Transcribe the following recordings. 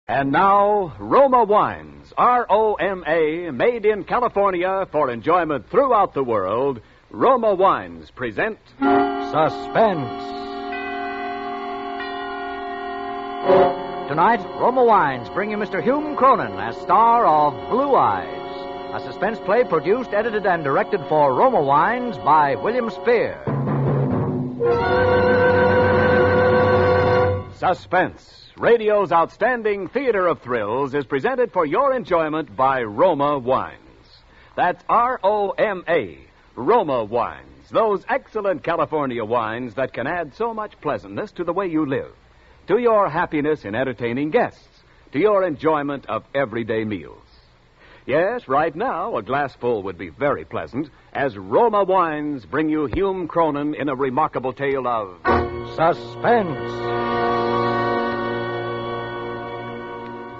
And now, Roma Wines, R-O-M-A, made in California for enjoyment throughout the world. Roma Wines present Suspense. Tonight, Roma Wines bring you Mr. Hume Cronin as star of Blue Eyes, a suspense play produced, edited, and directed for Roma Wines by William Spear. Suspense, radio's outstanding theater of thrills, is presented for your enjoyment by Roma Wines. That's R-O-M-A, Roma Wines, those excellent California wines that can add so much pleasantness to the way you live, to your happiness in entertaining guests, to your enjoyment of everyday meals. Yes, right now, a glassful would be very pleasant as Roma Wines bring you Hume Cronin in a remarkable tale of Suspense.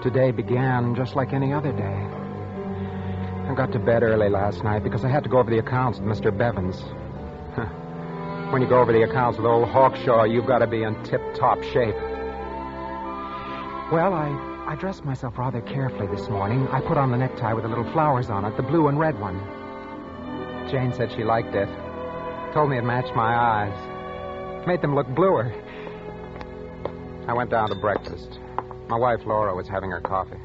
Today began just like any other day. I got to bed early last night because I had to go over the accounts with Mr. Bevins. When you go over the accounts with old Hawkshaw, you've got to be in tip-top shape. Well, I dressed myself rather carefully this morning. I put on the necktie with the little flowers on it, the blue and red one. Jane said she liked it. Told me it matched my eyes. Made them look bluer. I went down to breakfast. My wife, Laura, was having her coffee.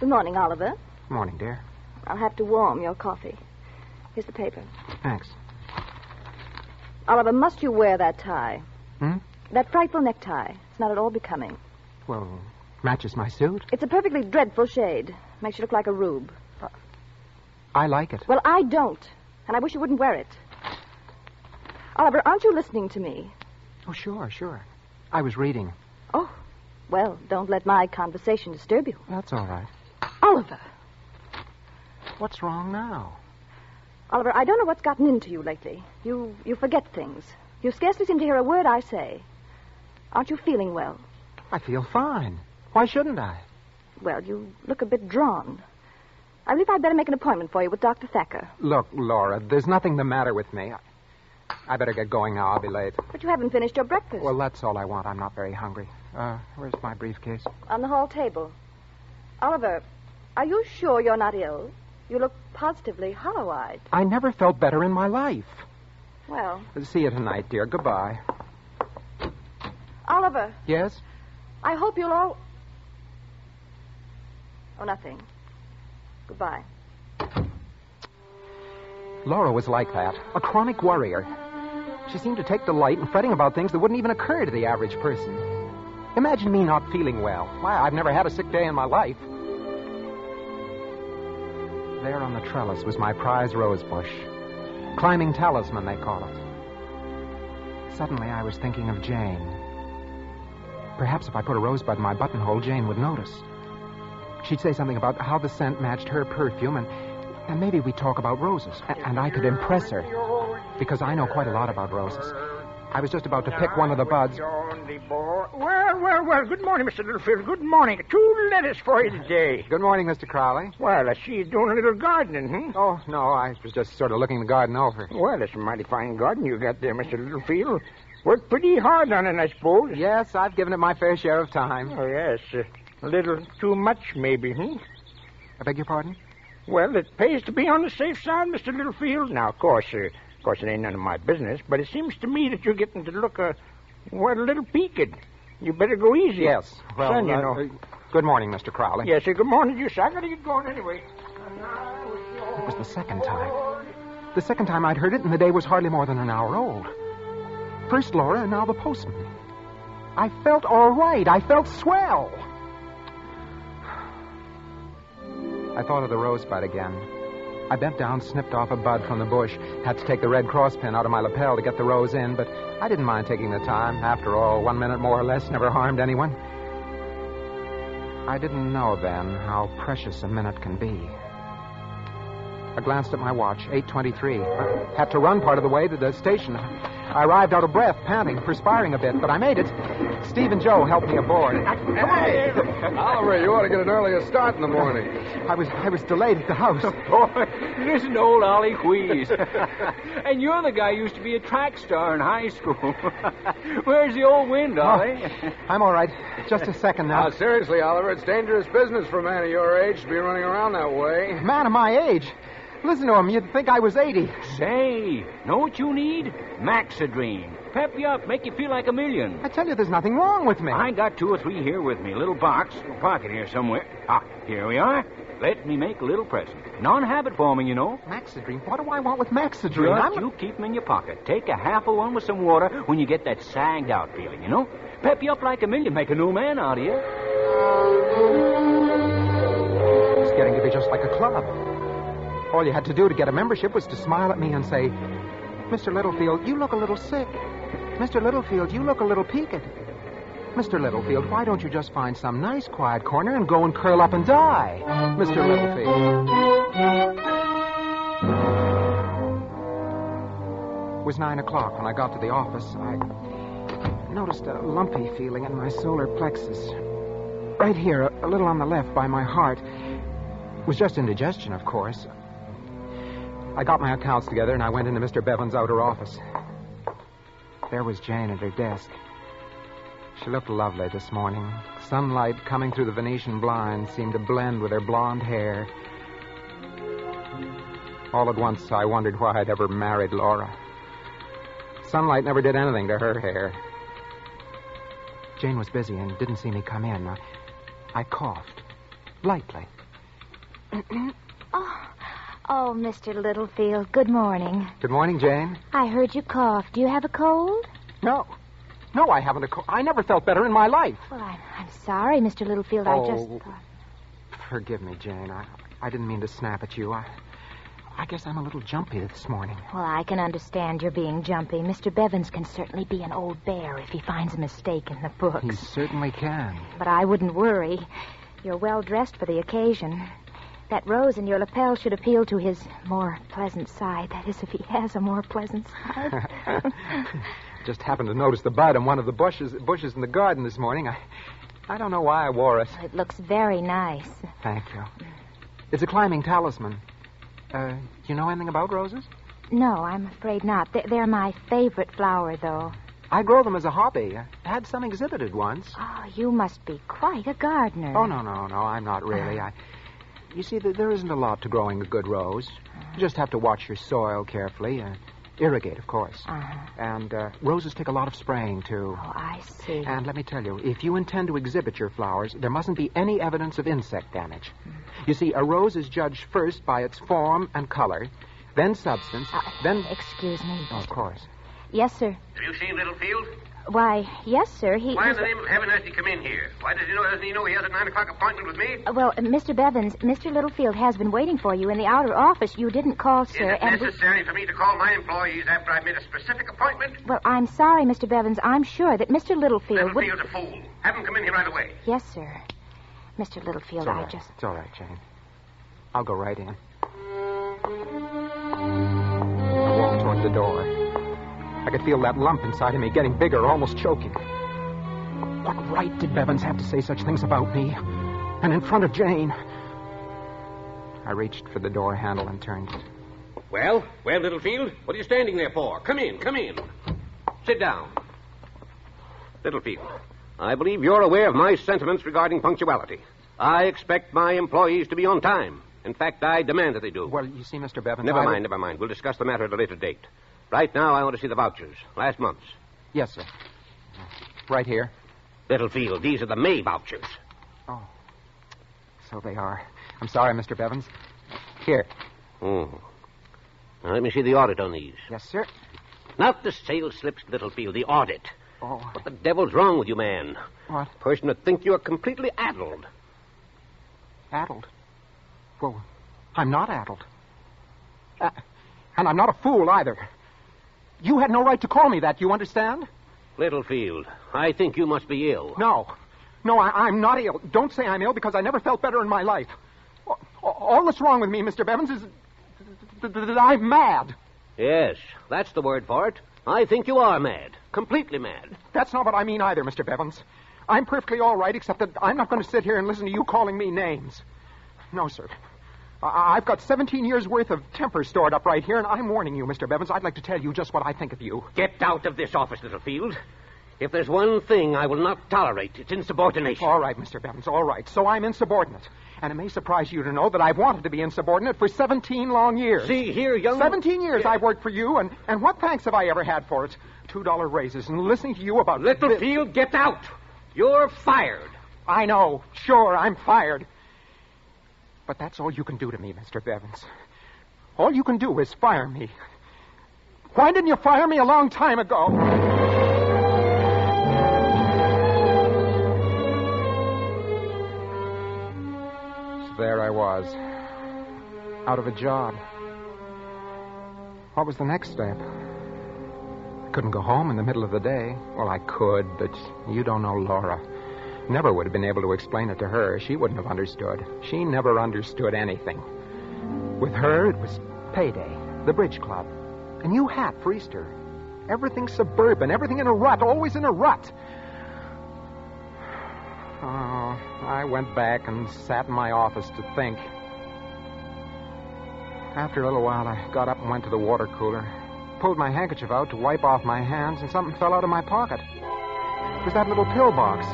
Good morning, Oliver. Morning, dear. I'll have to warm your coffee. Here's the paper. Thanks. Oliver, must you wear that tie? Hmm? That frightful necktie. It's not at all becoming. Well, matches my suit. It's a perfectly dreadful shade. Makes you look like a rube. I like it. Well, I don't. And I wish you wouldn't wear it. Oliver, aren't you listening to me? Oh, sure. I was reading. Oh, well, don't let my conversation disturb you. That's all right. Oliver. What's wrong now? Oliver, I don't know what's gotten into you lately. You forget things. You scarcely seem to hear a word I say. Aren't you feeling well? I feel fine. Why shouldn't I? Well, you look a bit drawn. I believe I'd better make an appointment for you with Dr. Thacker. Look, Laura, there's nothing the matter with me. I better get going now. I'll be late. But you haven't finished your breakfast. Well, that's all I want. I'm not very hungry. Where's my briefcase? On the hall table. Oliver, are you sure you're not ill? You look positively hollow-eyed. I never felt better in my life. Well... See you tonight, dear. Goodbye. Oliver. Yes? I hope you'll all... Oh, nothing. Goodbye. Laura was like that. A chronic worrier. She seemed to take delight in fretting about things that wouldn't even occur to the average person. Imagine me not feeling well. Why, I've never had a sick day in my life. There on the trellis was my prize rose bush. Climbing talisman, they call it. Suddenly, I was thinking of Jane. Perhaps if I put a rosebud in my buttonhole, Jane would notice. She'd say something about how the scent matched her perfume, and maybe we'd talk about roses. And I could impress her, because I know quite a lot about roses. I was just about to pick one of the buds. Well, good morning, Mr. Littlefield. Good morning. 2 letters for you today. Good morning, Mr. Crowley. Well, I see you doing a little gardening, Oh, no, I was just sort of looking the garden over. Well, it's a mighty fine garden you got there, Mr. Littlefield. Worked pretty hard on it, I suppose. Yes, I've given it my fair share of time. Oh, yes. A little too much, maybe, I beg your pardon? Well, it pays to be on the safe side, Mr. Littlefield. Now, of course, it ain't none of my business, but it seems to me that you're getting to look, a little peaked. You better go easy. Yes. Well, Son, you know. Good morning, Mr. Crowley. Yes, sir. Good morning to you, sir. I gotta get going anyway. It was the second time. The second time I'd heard it, and the day was hardly more than an hour old. First Laura, and now the postman. I felt all right. I felt swell. I thought of the rosebud again. I bent down, snipped off a bud from the bush, had to take the red cross pin out of my lapel to get the rose in, but I didn't mind taking the time. After all, 1 minute more or less never harmed anyone. I didn't know then how precious a minute can be. I glanced at my watch, 8:23. I had to run part of the way to the station. I arrived out of breath, panting, perspiring a bit, but I made it. Steve and Joe helped me aboard. Hey! Oliver, you ought to get an earlier start in the morning. I was delayed at the house. Boy, listen to old Ollie wheeze. And you're the guy who used to be a track star in high school. Where's the old wind, Ollie? I'm all right. Just a second now. Now, seriously, Oliver, it's dangerous business for a man of your age to be running around that way. Man of my age. Listen to him. You'd think I was 80. Say, know what you need? Maxidrine. Pep you up, make you feel like a million. I tell you, there's nothing wrong with me. I got 2 or 3 here with me. A little box, a pocket here somewhere. Ah, here we are. Let me make a little present. Non-habit forming, you know. Maxidrine? What do I want with Maxidrine? Just you keep them in your pocket. Take a half of one with some water when you get that sagged out feeling, you know? Pep you up like a million, make a new man out of you. It's getting to be just like a club. All you had to do to get a membership was to smile at me and say, Mr. Littlefield, you look a little sick. Mr. Littlefield, you look a little peaked. Mr. Littlefield, why don't you just find some nice quiet corner and go and curl up and die? Mr. Littlefield. It was 9 o'clock when I got to the office. I noticed a lumpy feeling in my solar plexus. Right here, a little on the left by my heart. It was just indigestion, of course. I got my accounts together and I went into Mr. Bevan's outer office. There was Jane at her desk. She looked lovely this morning. Sunlight coming through the Venetian blinds seemed to blend with her blonde hair. All at once, I wondered why I'd ever married Laura. Sunlight never did anything to her hair. Jane was busy and didn't see me come in. I coughed. Lightly. Oh, Mr. Littlefield, good morning. Good morning, Jane. I heard you cough. Do you have a cold? No, I haven't a cold. I never felt better in my life. Well, I'm sorry, Mr. Littlefield. I just thought... Forgive me, Jane. I didn't mean to snap at you. I guess I'm a little jumpy this morning. Well, I can understand you're being jumpy. Mr. Bevins can certainly be an old bear if he finds a mistake in the books. He certainly can. But I wouldn't worry. You're well dressed for the occasion. That rose in your lapel should appeal to his more pleasant side. That is, if he has a more pleasant side. Just happened to notice the bud on one of the bushes in the garden this morning. I don't know why I wore it. It looks very nice. Thank you. It's a climbing talisman. You know anything about roses? No, I'm afraid not. They're my favorite flower, though. I grow them as a hobby. I had some exhibited once. Oh, you must be quite a gardener. Oh, no, I'm not really. You see, there isn't a lot to growing a good rose. You just have to watch your soil carefully. Irrigate, of course. And roses take a lot of spraying, too. Oh, I see. And let me tell you, if you intend to exhibit your flowers, there mustn't be any evidence of insect damage. You see, a rose is judged first by its form and color, then substance, then... Excuse me. Oh, of course. Yes, sir. Have you seen Littlefield? Why, yes, sir. Why in the name of heaven has he come in here? Why doesn't he know he has a 9 o'clock appointment with me? Well, Mr. Bevins, Mr. Littlefield has been waiting for you in the outer office. You didn't call, sir. Is it necessary for me to call my employees after I've made a specific appointment? Well, I'm sorry, Mr. Bevins. I'm sure that Mr. Littlefield Littlefield's a fool. Have him come in here right away. Yes, sir. Mr. Littlefield, It's all right, Jane. I'll go right in. I walked toward the door. I could feel that lump inside of me getting bigger, almost choking. What right did Bevins have to say such things about me? And in front of Jane? I reached for the door handle and turned it. Well, Littlefield, what are you standing there for? Come in. Sit down. Littlefield, I believe you're aware of my sentiments regarding punctuality. I expect my employees to be on time. In fact, I demand that they do. Well, you see, Mr. Bevins... Never mind. We'll discuss the matter at a later date. Right now, I want to see the vouchers. Last month's. Yes, sir. Right here. Littlefield, these are the May vouchers. Oh. So they are. I'm sorry, Mr. Bevins. Here. Oh. Now, let me see the audit on these. Yes, sir. Not the sales slips, Littlefield, the audit. Oh. What the devil's wrong with you, man? What? A person would think you are completely addled. Addled? Well, I'm not addled. And I'm not a fool, either. You had no right to call me that, you understand? Littlefield, I think you must be ill. No, I'm not ill. Don't say I'm ill, because I never felt better in my life. All that's wrong with me, Mr. Bevins, is that I'm mad. Yes, that's the word for it. I think you are mad. Completely mad. That's not what I mean either, Mr. Bevins. I'm perfectly all right, except that I'm not going to sit here and listen to you calling me names. No, sir. I've got 17 years' worth of temper stored up right here, and I'm warning you, Mr. Bevins, I'd like to tell you just what I think of you. Get out of this office, Littlefield. If there's one thing I will not tolerate, it's insubordination. All right, Mr. Bevins, all right. So I'm insubordinate. And it may surprise you to know that I've wanted to be insubordinate for 17 long years. See here, young... 17 years I've worked for you, and what thanks have I ever had for it? $2 raises and listening to you about... Littlefield, get out! You're fired. I know. Sure, I'm fired. But that's all you can do to me, Mr. Bevins. All you can do is fire me. Why didn't you fire me a long time ago? So there I was, out of a job. What was the next step? I couldn't go home in the middle of the day. Well, I could, but you don't know Laura. Never would have been able to explain it to her. She wouldn't have understood. She never understood anything. With her, it was payday, the bridge club, a new hat for Easter. Everything suburban, everything in a rut, always in a rut. Oh, I went back and sat in my office to think. After a little while, I got up and went to the water cooler, pulled my handkerchief out to wipe off my hands, and something fell out of my pocket. It was that little pill box.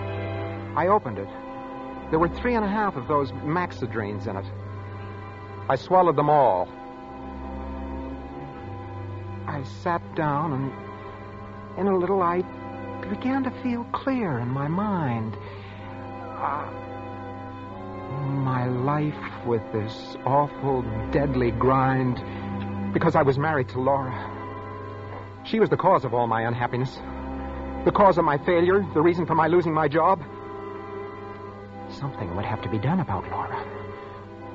I opened it. There were 3.5 of those Maxidrines in it. I swallowed them all. I sat down, and in a little I began to feel clear in my mind. My life with this awful, deadly grind, because I was married to Laura. She was the cause of all my unhappiness, the cause of my failure, the reason for my losing my job. Something would have to be done about Laura.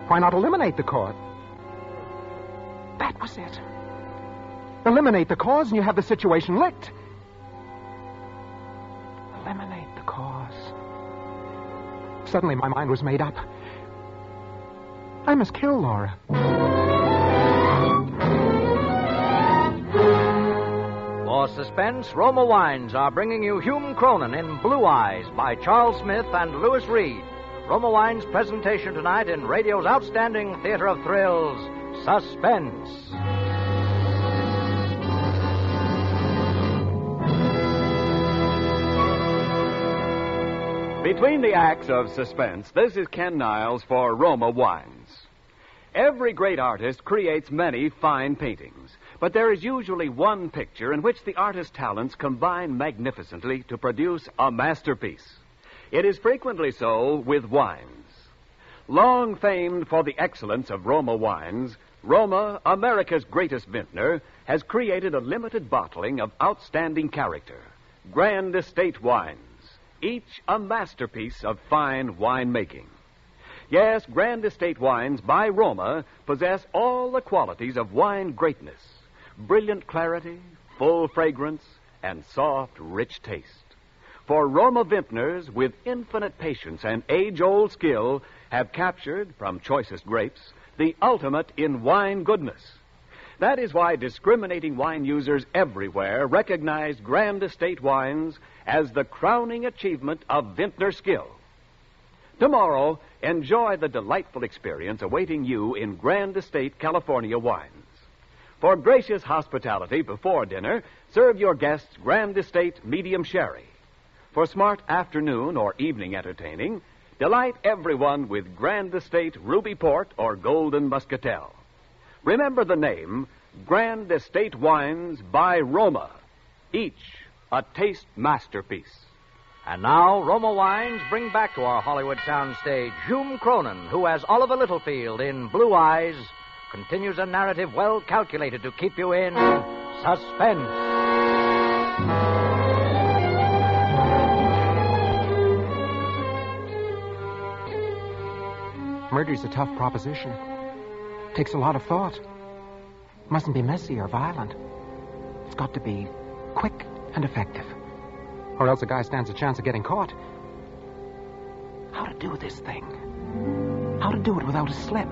Why not eliminate the cause? That was it. Eliminate the cause and you have the situation licked. Eliminate the cause. Suddenly my mind was made up. I must kill Laura. For Suspense, Roma Wines are bringing you Hume Cronin in Blue Eyes by Charles Smith and Louis Reed. Roma Wines' presentation tonight in radio's outstanding theater of thrills, Suspense. Between the acts of Suspense, this is Ken Niles for Roma Wines. Every great artist creates many fine paintings, but there is usually one picture in which the artist's talents combine magnificently to produce a masterpiece. It is frequently so with wines. Long famed for the excellence of Roma wines, Roma, America's greatest vintner, has created a limited bottling of outstanding character, Grand Estate wines, each a masterpiece of fine winemaking. Yes, Grand Estate wines by Roma possess all the qualities of wine greatness: brilliant clarity, full fragrance, and soft, rich taste. For Roma vintners, with infinite patience and age-old skill, have captured, from choicest grapes, the ultimate in wine goodness. That is why discriminating wine users everywhere recognize Grand Estate wines as the crowning achievement of vintner skill. Tomorrow, enjoy the delightful experience awaiting you in Grand Estate California wines. For gracious hospitality before dinner, serve your guests Grand Estate medium sherry. For smart afternoon or evening entertaining, delight everyone with Grand Estate Ruby Port or Golden Muscatel. Remember the name, Grand Estate Wines by Roma, each a taste masterpiece. And now, Roma Wines bring back to our Hollywood soundstage Hume Cronin, who, as Oliver Littlefield in Blue Eyes, continues a narrative well calculated to keep you in suspense. Murder's a tough proposition. Takes a lot of thought. Mustn't be messy or violent. It's got to be quick and effective, or else a guy stands a chance of getting caught. How to do this thing? How to do it without a slip?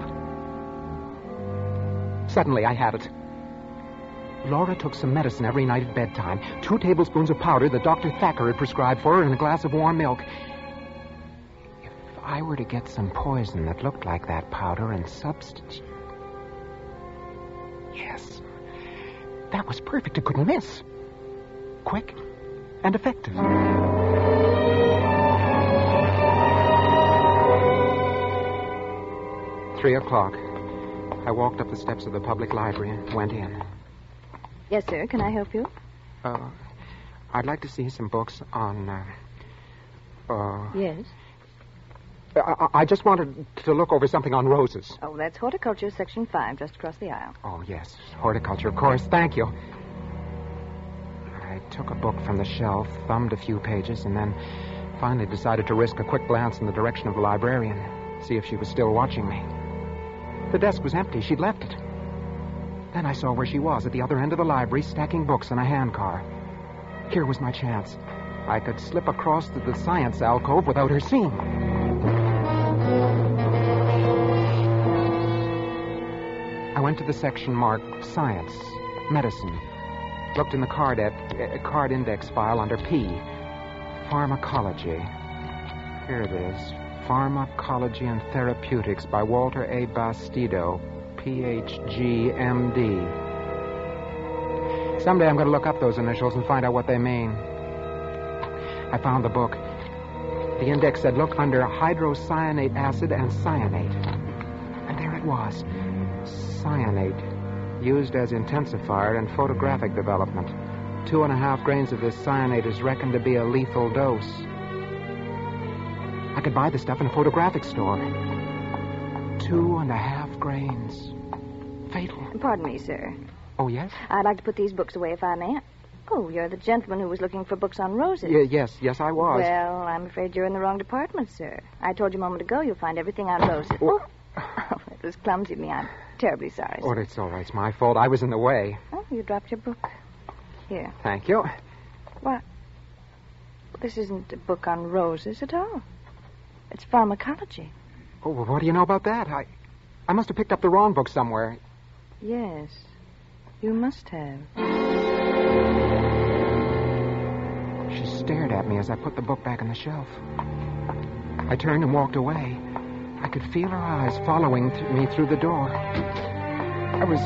Suddenly I had it. Laura took some medicine every night at bedtime. 2 tablespoons of powder that Dr. Thacker had prescribed for her and a glass of warm milk. If I were to get some poison that looked like that powder and substitute... Yes. That was perfect. It couldn't miss. Quick and effective. 3 o'clock. I walked up the steps of the public library and went in. Yes, sir. Can I help you? I'd like to see some books on, Yes. I just wanted to look over something on roses. Oh, that's horticulture, section 5, just across the aisle. Oh, yes. Horticulture, of course. Thank you. I took a book from the shelf, thumbed a few pages, and then finally decided to risk a quick glance in the direction of the librarian, see if she was still watching me. The desk was empty. She'd left it. Then I saw where she was, at the other end of the library, stacking books in a handcar. Here was my chance. I could slip across to the science alcove without her seeing. I went to the section marked Science, Medicine. Looked in the card index file under P. Pharmacology. Here it is. Pharmacology and Therapeutics by Walter A. Bastido, Ph.D., M.D. Someday I'm going to look up those initials and find out what they mean. I found the book. The index said, look under hydrocyanate acid and cyanate. And there it was. Cyanate, used as intensifier in photographic development. 2.5 grains of this cyanate is reckoned to be a lethal dose. I could buy the stuff in a photographic store. 2.5 grains. Fatal. Pardon me, sir. Oh, yes? I'd like to put these books away if I may. Oh, you're the gentleman who was looking for books on roses. Yes, I was. Well, I'm afraid you're in the wrong department, sir. I told you a moment ago you'll find everything on roses. Oh, it was clumsy of me. I'm terribly sorry, sir. Oh, it's all right. It's my fault. I was in the way. Oh, you dropped your book. Here. Thank you. What? This isn't a book on roses at all. It's pharmacology. Oh, well, what do you know about that? I must have picked up the wrong book somewhere. Yes, you must have. She stared at me as I put the book back on the shelf. I turned and walked away. I could feel her eyes following me through the door. I was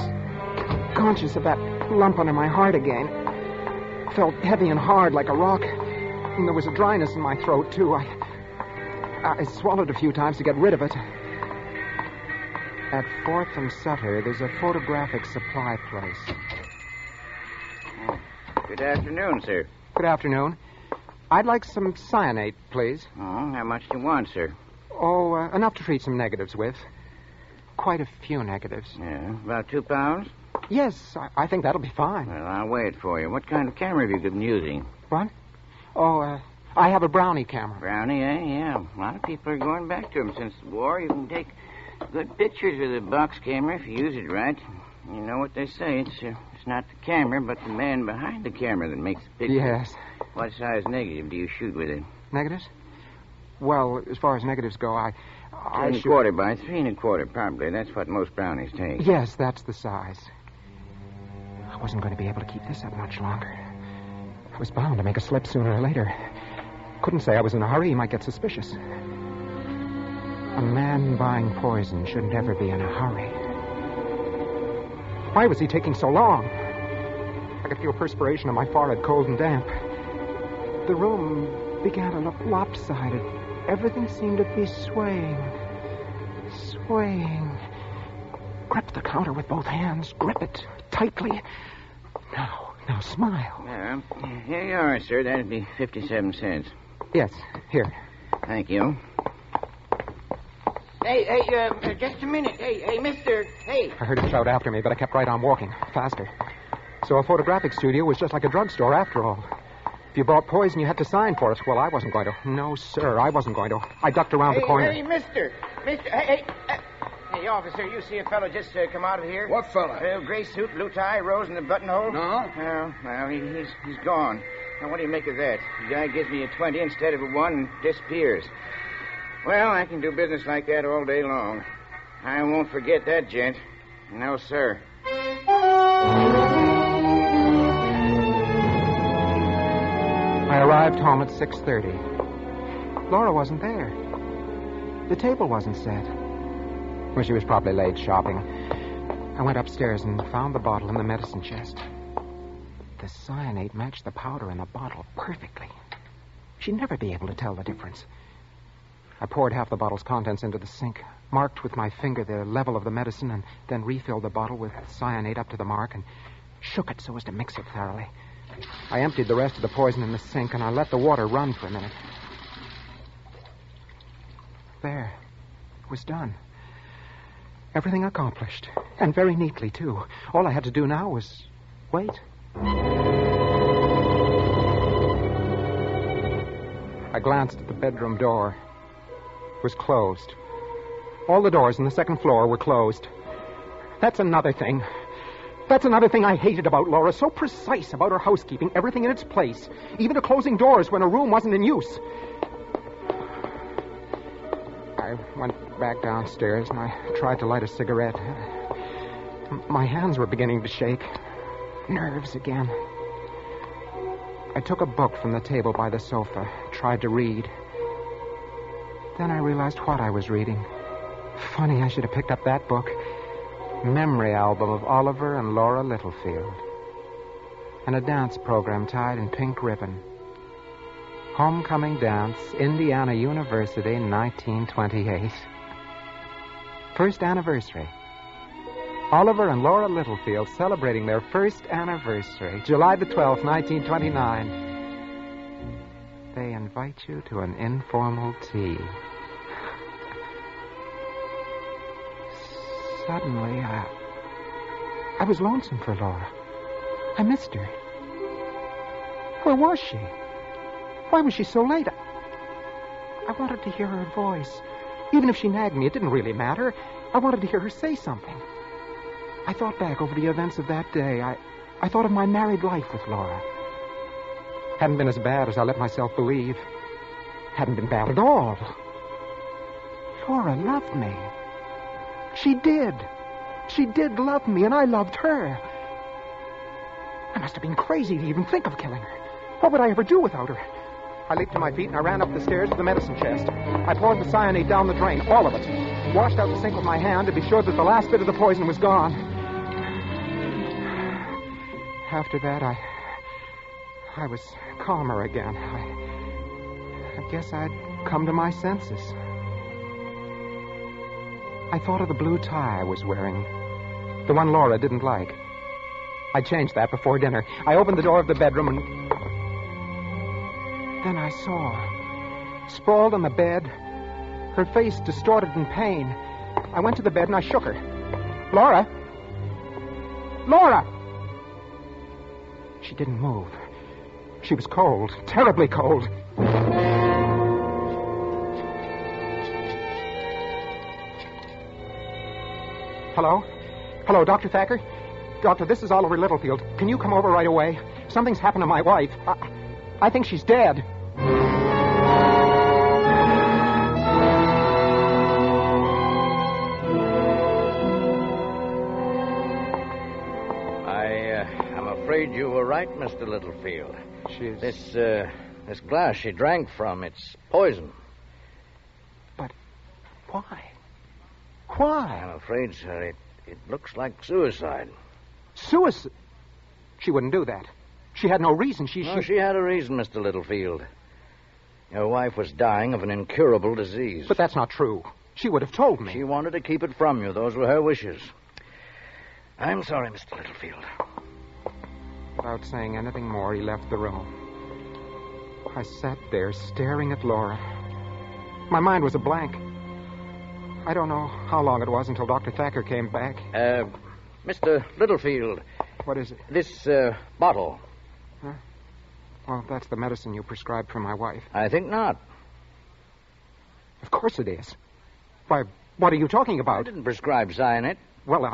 conscious of that lump under my heart again. It felt heavy and hard like a rock. And there was a dryness in my throat, too. I swallowed a few times to get rid of it. At 4th and Sutter, there's a photographic supply place. Good afternoon, sir. Good afternoon. I'd like some cyanate, please. Oh, how much do you want, sir? Oh, enough to treat some negatives with. Quite a few negatives. Yeah, about 2 pounds? Yes, I think that'll be fine. Well, I'll wait for you. What kind of camera have you been using? What? Oh, I have a Brownie camera. Brownie, eh? Yeah. A lot of people are going back to them since the war. You can take good pictures with a box camera if you use it right. You know what they say. It's not the camera, but the man behind the camera that makes the picture. Yes. What size negative do you shoot with it? Negatives? Well, as far as negatives go, I 2 1/4 by 3 1/4, probably. That's what most brownies take. Yes, that's the size. I wasn't going to be able to keep this up much longer. I was bound to make a slip sooner or later. Couldn't say I was in a hurry. He might get suspicious. A man buying poison shouldn't ever be in a hurry. Why was he taking so long? I could feel perspiration on my forehead, cold and damp. The room began to look lopsided. Everything seemed to be swaying. Grip the counter with both hands. Grip it tightly. Now smile. Yeah. Here you are, sir. That'd be 57 cents. Yes, here. Thank you. Hey, just a minute. Hey, mister. Hey. I heard him shout after me, but I kept right on walking, faster. So a photographic studio was just like a drugstore after all. If you bought poison, you had to sign for it. Well, I wasn't going to. No, sir, I wasn't going to. I ducked around the corner. Hey, mister. Hey, officer, you see a fellow just come out of here? What fella? Gray suit, blue tie, rose in the buttonhole. No. Well, he's gone. Now, what do you make of that? The guy gives me a 20 instead of a 1 and disappears. Well, I can do business like that all day long. I won't forget that, gent. No, sir. I arrived home at 6:30. Laura wasn't there. The table wasn't set. Well, she was probably late shopping. I went upstairs and found the bottle in the medicine chest. The cyanate matched the powder in the bottle perfectly. She'd never be able to tell the difference. I poured half the bottle's contents into the sink, marked with my finger the level of the medicine, and then refilled the bottle with cyanate up to the mark and shook it so as to mix it thoroughly. I emptied the rest of the poison in the sink, and I let the water run for a minute. There. It was done. Everything accomplished. And very neatly, too. All I had to do now was wait. I glanced at the bedroom door. It was closed. All the doors on the second floor were closed. That's another thing. That's another thing I hated about Laura. So precise about her housekeeping, everything in its place, even to closing doors when a room wasn't in use. I went back downstairs and I tried to light a cigarette. My hands were beginning to shake. Nerves again. I took a book from the table by the sofa, tried to read. Then I realized what I was reading. Funny, I should have picked up that book. Memory album of Oliver and Laura Littlefield. And a dance program tied in pink ribbon. Homecoming dance, Indiana University, 1928. First anniversary. Oliver and Laura Littlefield celebrating their first anniversary, July the 12th, 1929. They invite you to an informal tea. Suddenly, I was lonesome for Laura. I missed her. Where was she? Why was she so late? I wanted to hear her voice. Even if she nagged me, it didn't really matter. I wanted to hear her say something. I thought back over the events of that day. I thought of my married life with Laura. Hadn't been as bad as I let myself believe. Hadn't been bad at all. Laura loved me. She did. She did love me, and I loved her. I must have been crazy to even think of killing her. What would I ever do without her? I leaped to my feet and I ran up the stairs to the medicine chest. I poured the cyanate down the drain, all of it. Washed out the sink with my hand to be sure that the last bit of the poison was gone. After that, I was calmer again. I guess I'd come to my senses. I thought of the blue tie I was wearing. The one Laura didn't like. I changed that before dinner. I opened the door of the bedroom and... Then I saw her, sprawled on the bed, her face distorted in pain. I went to the bed and I shook her. Laura! Laura! She didn't move. She was cold, terribly cold. Hello? Hello, Dr. Thacker? Doctor, this is Oliver Littlefield. Can you come over right away? Something's happened to my wife. I think she's dead. I'm afraid you were right, Mr. Littlefield. This glass she drank from, it's poison. But why? Why? I'm afraid, sir, it looks like suicide. Suicide? She wouldn't do that. She had no reason. She had a reason, Mr. Littlefield. Your wife was dying of an incurable disease. But that's not true. She would have told me. She wanted to keep it from you. Those were her wishes. I'm sorry, Mr. Littlefield. Without saying anything more, he left the room. I sat there staring at Laura. My mind was a blank. I don't know how long it was until Dr. Thacker came back. Mr. Littlefield. What is it? This bottle. Huh? Well, that's the medicine you prescribed for my wife. I think not. Of course it is. Why, what are you talking about? I didn't prescribe cyanide. Well,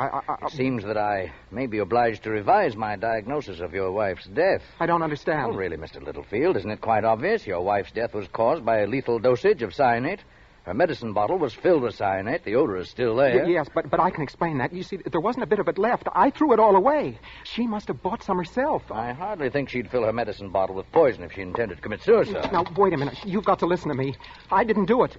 It seems that I may be obliged to revise my diagnosis of your wife's death. I don't understand. Oh, really, Mr. Littlefield, isn't it quite obvious? Your wife's death was caused by a lethal dosage of cyanide. Her medicine bottle was filled with cyanate. The odor is still there. Yes, but I can explain that. You see, there wasn't a bit of it left. I threw it all away. She must have bought some herself. I hardly think she'd fill her medicine bottle with poison if she intended to commit suicide. Now, wait a minute. You've got to listen to me. I didn't do it.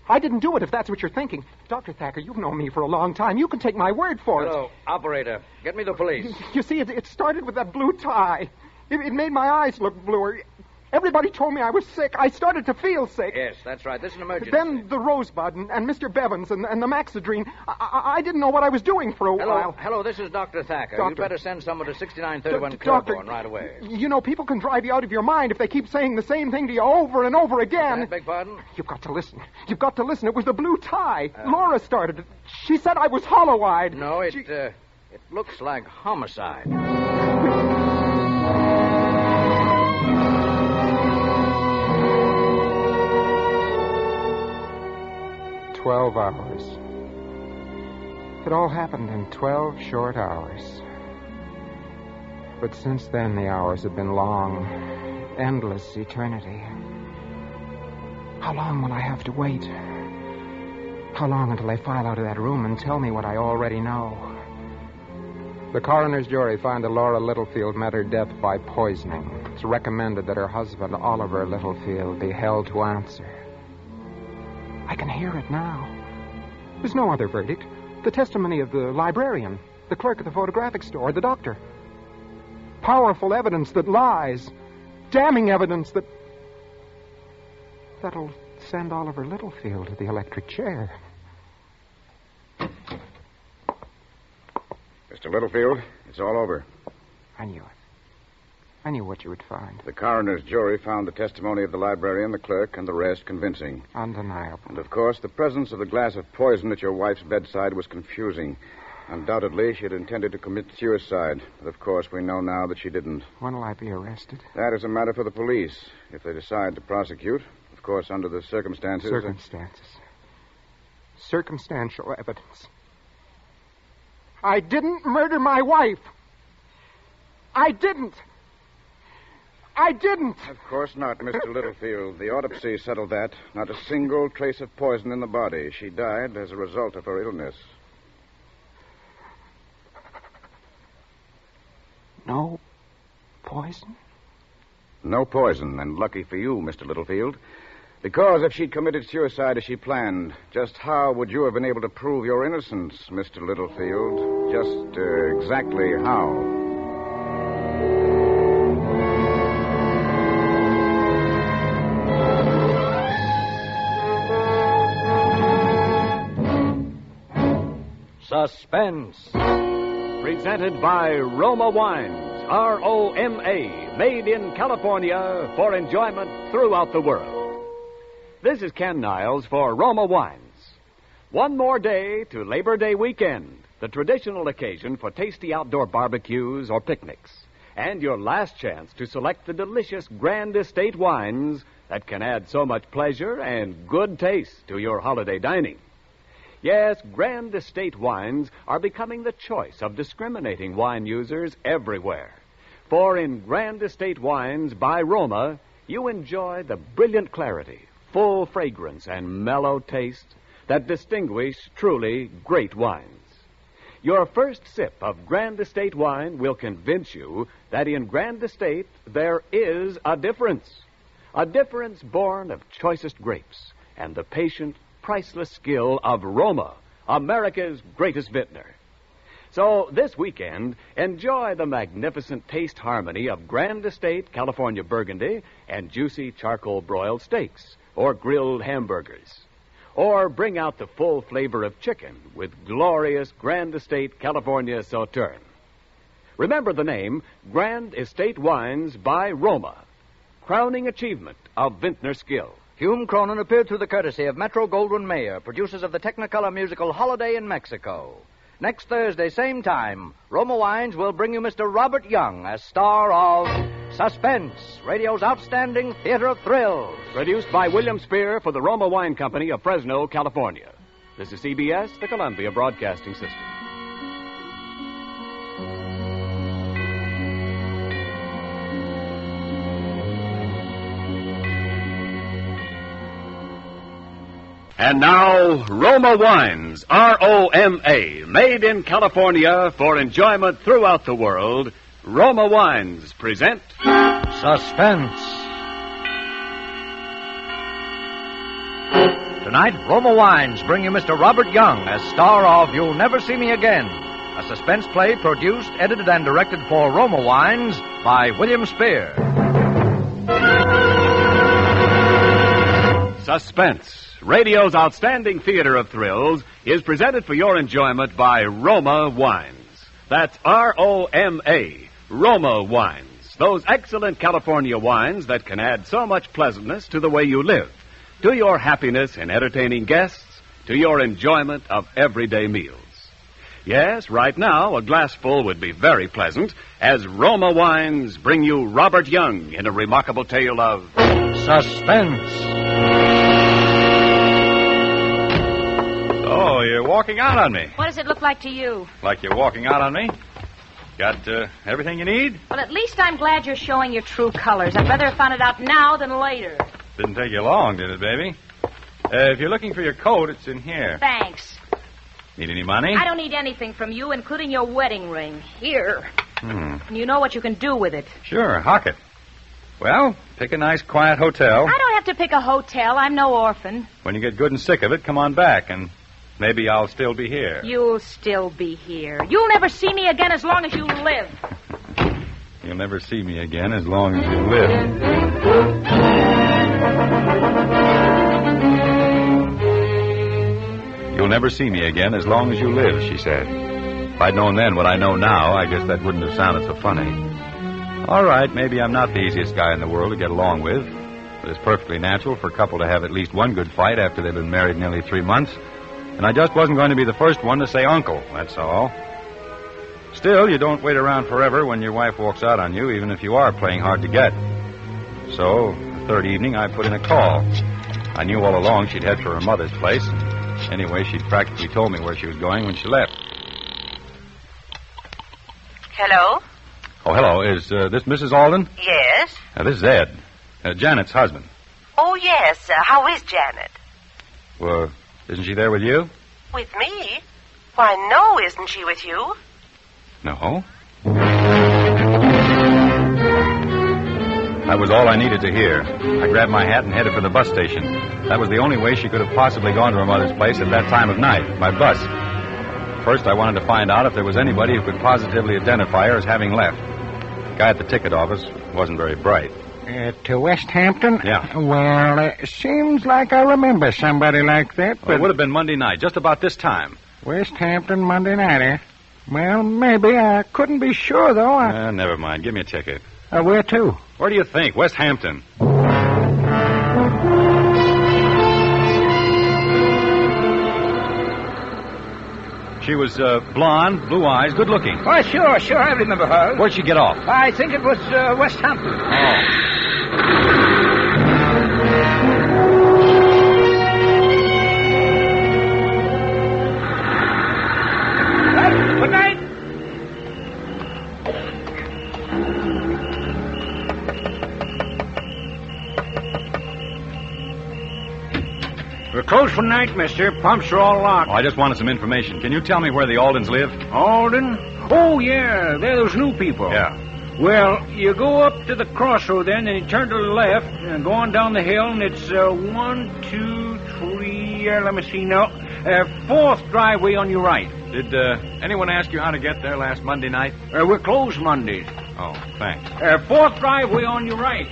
I didn't do it, if that's what you're thinking. Dr. Thacker, you've known me for a long time. You can take my word for it. Hello, operator. Get me the police. You see, it started with that blue tie. It made my eyes look bluer. Everybody told me I was sick. I started to feel sick. Yes, that's right. This is an emergency. Then the Rosebud and Mr. Bevins and the Maxidrine. I didn't know what I was doing for a while. Hello, this is Dr. Thacker. Doctor. You'd better send someone to 6931 Doctor, Claiborne right away. You know, people can drive you out of your mind if they keep saying the same thing to you over and over again. I beg pardon? You've got to listen. You've got to listen. It was the blue tie. Laura started it. She said I was hollow-eyed. No, it looks like homicide. 12 hours. It all happened in 12 short hours. But since then, the hours have been long, endless eternity. How long will I have to wait? How long until they file out of that room and tell me what I already know? The coroner's jury found that Laura Littlefield met her death by poisoning. It's recommended that her husband, Oliver Littlefield, be held to answer. I can hear it now. There's no other verdict. The testimony of the librarian, the clerk at the photographic store, the doctor. Powerful evidence that lies. Damning evidence that'll send Oliver Littlefield to the electric chair. Mr. Littlefield, it's all over. I knew it. I knew what you would find. The coroner's jury found the testimony of the librarian, the clerk, and the rest convincing. Undeniable. And, of course, the presence of the glass of poison at your wife's bedside was confusing. Undoubtedly, she had intended to commit suicide. But, of course, we know now that she didn't. When will I be arrested? That is a matter for the police. If they decide to prosecute, of course, under the circumstances... Circumstantial evidence. I didn't murder my wife. I didn't. Of course not, Mr. Littlefield. The autopsy settled that. Not a single trace of poison in the body. She died as a result of her illness. No poison? No poison, and lucky for you, Mr. Littlefield. Because if she'd committed suicide as she planned, just how would you have been able to prove your innocence, Mr. Littlefield? Just exactly how? Suspense. Presented by Roma Wines, R-O-M-A, made in California for enjoyment throughout the world. This is Ken Niles for Roma Wines. One more day to Labor Day weekend, the traditional occasion for tasty outdoor barbecues or picnics, and your last chance to select the delicious Grand Estate wines that can add so much pleasure and good taste to your holiday dining. Yes, Grand Estate wines are becoming the choice of discriminating wine users everywhere. For in Grand Estate wines by Roma, you enjoy the brilliant clarity, full fragrance, and mellow taste that distinguish truly great wines. Your first sip of Grand Estate wine will convince you that in Grand Estate there is a difference. A difference born of choicest grapes and the patient, priceless skill of Roma, America's greatest vintner. So this weekend, enjoy the magnificent taste harmony of Grand Estate California Burgundy and juicy charcoal broiled steaks or grilled hamburgers. Or bring out the full flavor of chicken with glorious Grand Estate California Sauterne. Remember the name Grand Estate Wines by Roma, crowning achievement of vintner skill. Hume Cronin appeared through the courtesy of Metro-Goldwyn-Mayer, producers of the Technicolor musical Holiday in Mexico. Next Thursday, same time, Roma Wines will bring you Mr. Robert Young as star of Suspense, radio's outstanding theater of thrills. Produced by William Spear for the Roma Wine Company of Fresno, California. This is CBS, the Columbia Broadcasting System. And now, Roma Wines, R-O-M-A, made in California for enjoyment throughout the world. Roma Wines present Suspense. Tonight, Roma Wines bring you Mr. Robert Young as star of You'll Never See Me Again, a suspense play produced, edited, and directed for Roma Wines by William Spear. Suspense, radio's outstanding theater of thrills, is presented for your enjoyment by Roma Wines. That's R-O-M-A, Roma Wines. Those excellent California wines that can add so much pleasantness to the way you live, to your happiness in entertaining guests, to your enjoyment of everyday meals. Yes, right now, a glassful would be very pleasant as Roma Wines bring you Robert Young in a remarkable tale of Suspense. Oh, you're walking out on me. What does it look like to you? Like you're walking out on me? Got everything you need? Well, at least I'm glad you're showing your true colors. I'd rather have found it out now than later. Didn't take you long, did it, baby? If you're looking for your coat, it's in here. Thanks. Need any money? I don't need anything from you, including your wedding ring. Here. And you know what you can do with it. Sure, hock it. Well, pick a nice, quiet hotel. I don't have to pick a hotel. I'm no orphan. When you get good and sick of it, come on back, and maybe I'll still be here. You'll still be here. You'll never see me again as long as you live. You'll never see me again as long as you live. You'll never see me again as long as you live, she said. If I'd known then what I know now, I guess that wouldn't have sounded so funny. All right, maybe I'm not the easiest guy in the world to get along with, but it's perfectly natural for a couple to have at least one good fight after they've been married nearly 3 months. And I just wasn't going to be the first one to say uncle, that's all. Still, you don't wait around forever when your wife walks out on you, even if you are playing hard to get. So, the third evening, I put in a call. I knew all along she'd head for her mother's place. Anyway, she'd practically told me where she was going when she left. Hello? Oh, hello. Is this Mrs. Alden? Yes? This is Ed, Janet's husband. Oh, yes. How is Janet? Well, isn't she there with you? With me? Why, no, isn't she with you? No. That was all I needed to hear. I grabbed my hat and headed for the bus station. That was the only way she could have possibly gone to her mother's place at that time of night, by bus. First, I wanted to find out if there was anybody who could positively identify her as having left. The guy at the ticket office wasn't very bright. To West Hampton? Yeah. Well, it seems like I remember somebody like that, but... Well, it would have been Monday night, just about this time. West Hampton, Monday night, eh? Well, maybe. I couldn't be sure, though. Never mind. Give me a ticket. Where to? Where do you think? West Hampton. She was blonde, blue eyes, good looking. Oh, sure, I remember her. Where'd she get off? I think it was West Hampton. Oh. Well, good night. We're closed for night, mister. Pumps are all locked. Oh, I just wanted some information. Can you tell me where the Aldens live? Alden? Oh, yeah. They're those new people. Yeah. Well, you go up to the crossroad then, and you turn to the left, and go on down the hill, and it's 1, 2, 3, let me see now. Fourth driveway on your right. Did anyone ask you how to get there last Monday night? We're closed Mondays. Oh, thanks. Fourth driveway on your right.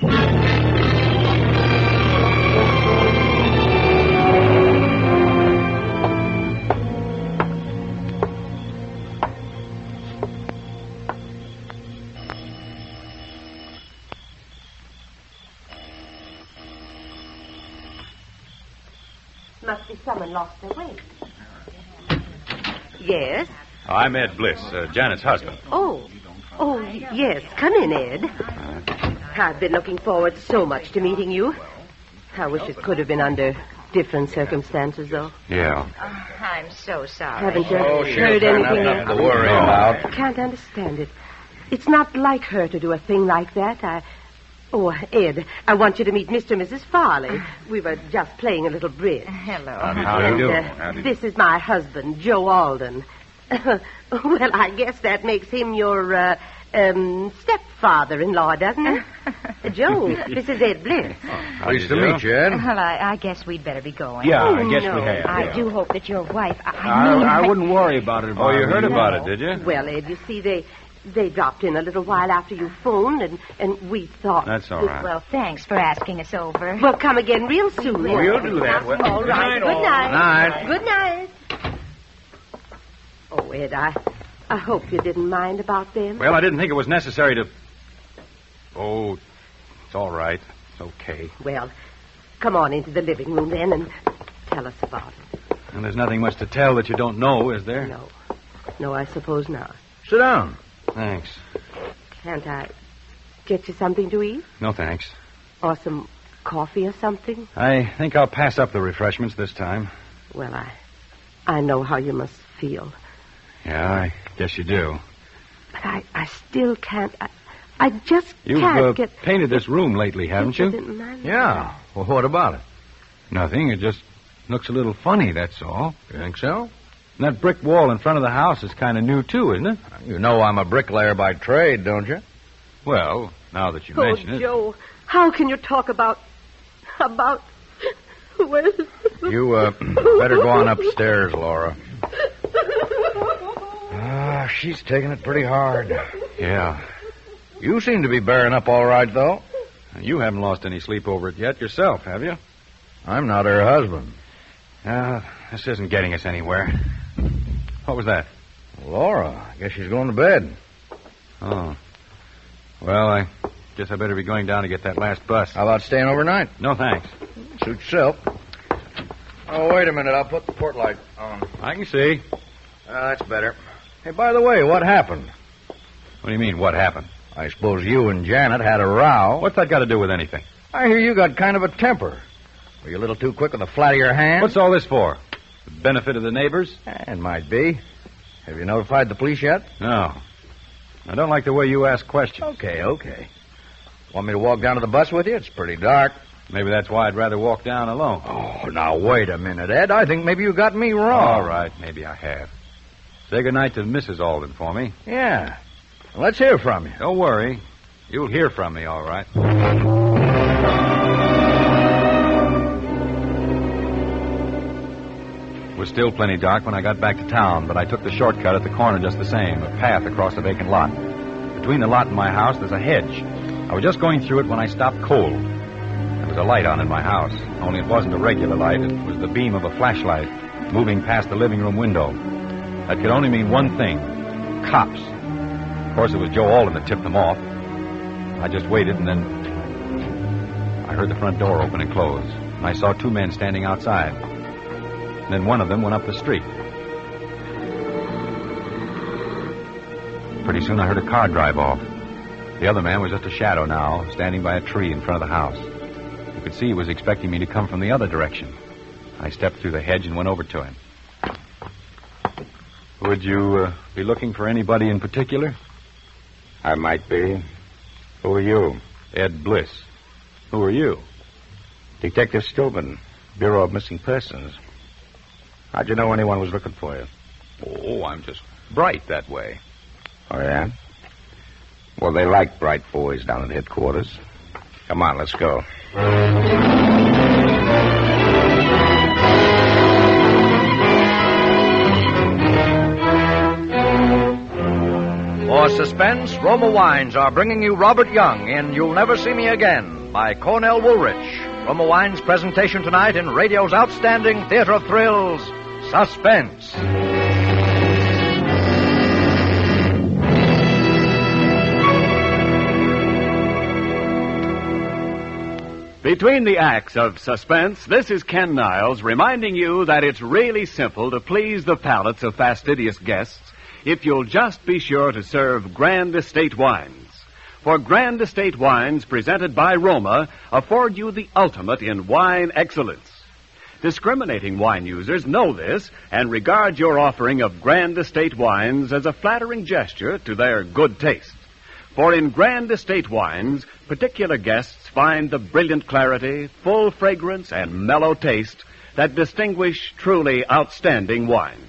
Must be someone lost their way. Yes? I'm Ed Bliss, Janet's husband. Oh, yes. Come in, Ed. I've been looking forward so much to meeting you. I wish it could have been under different circumstances, though. Yeah. I'm so sorry. Haven't you heard anything? Nothing to worry about. I can't understand it. It's not like her to do a thing like that. Oh, Ed, I want you to meet Mr. and Mrs. Farley. We were just playing a little bridge. Hello. How do you do? This is my husband, Joe Alden. Well, I guess that makes him your stepfather-in-law, doesn't it? Joe, this is Ed Bliss. Pleased to meet you, Ed. Well, I guess we'd better be going. Yeah, Oh, I guess no. we have. I yeah. do hope that your wife... I wouldn't worry about it. Oh, you heard about it, did you? Well, Ed, you see, they dropped in a little while after you phoned, and we thought... That's all right. Well, thanks for asking us over. Well, come again real soon. We'll do that. Well, All right. good night, Good night. Oh, Ed, I hope you didn't mind about them. Well, I didn't think it was necessary to... Oh, it's all right. It's okay. Well, come on into the living room then and tell us about it. And there's nothing much to tell that you don't know, is there? No, I suppose not. Sit down. Thanks. Can't I get you something to eat? No, thanks. Or some coffee or something? I think I'll pass up the refreshments this time. Well, I know how you must feel. Yeah, I guess you do. But I still can't... I just You've can't get... painted this room lately, haven't you? Yeah. Well, what about it? Nothing. It just looks a little funny, that's all. You think so? And that brick wall in front of the house is kind of new, too, isn't it? You know I'm a bricklayer by trade, don't you? Well, now that you mention it. Joe, how can you talk about... Well... You, better go on upstairs, Laura. She's taking it pretty hard. Yeah. You seem to be bearing up all right, though. You haven't lost any sleep over it yet yourself, have you? I'm not her husband. This isn't getting us anywhere. What was that? Laura, I guess she's going to bed. Oh. Well, I guess I better be going down to get that last bus. How about staying overnight? No, thanks. Suit yourself. Oh, wait a minute. I'll put the port light on. I can see. That's better. Hey, by the way, what happened? What do you mean, what happened? I suppose you and Janet had a row. What's that got to do with anything? I hear you got kind of a temper. Were you a little too quick with the flat of your hand? What's all this for? The benefit of the neighbors? It might be. Have you notified the police yet? No. I don't like the way you ask questions. Okay. Want me to walk down to the bus with you? It's pretty dark. Maybe that's why I'd rather walk down alone. Oh, now, wait a minute, Ed. I think maybe you got me wrong. All right, maybe I have. Say goodnight to Mrs. Alden for me. Yeah. Let's hear from you. Don't worry. You'll hear from me, all right. It was still plenty dark when I got back to town, but I took the shortcut at the corner just the same, a path across a vacant lot. Between the lot and my house, there's a hedge. I was just going through it when I stopped cold. There was a light on in my house, only it wasn't a regular light. It was the beam of a flashlight moving past the living room window. That could only mean one thing. Cops. Of course, it was Joe Alden that tipped them off. I just waited, and then I heard the front door open and close. And I saw two men standing outside. And then one of them went up the street. Pretty soon I heard a car drive off. The other man was just a shadow now, standing by a tree in front of the house. You could see he was expecting me to come from the other direction. I stepped through the hedge and went over to him. Would you be looking for anybody in particular? I might be. Who are you? Ed Bliss. Who are you? Detective Stillman, Bureau of Missing Persons. How'd you know anyone was looking for you? Oh, I'm just bright that way. Oh, yeah? Well, they like bright boys down at headquarters. Come on, let's go. For Suspense, Roma Wines are bringing you Robert Young in You'll Never See Me Again by Cornell Woolrich. Roma Wines' presentation tonight in radio's outstanding theater of thrills, Suspense. Between the acts of Suspense, this is Ken Niles reminding you that it's really simple to please the palates of fastidious guests if you'll just be sure to serve Grand Estate wines. For Grand Estate wines presented by Roma afford you the ultimate in wine excellence. Discriminating wine users know this and regard your offering of Grand Estate wines as a flattering gesture to their good taste. For in Grand Estate wines, particular guests find the brilliant clarity, full fragrance, and mellow taste that distinguish truly outstanding wines.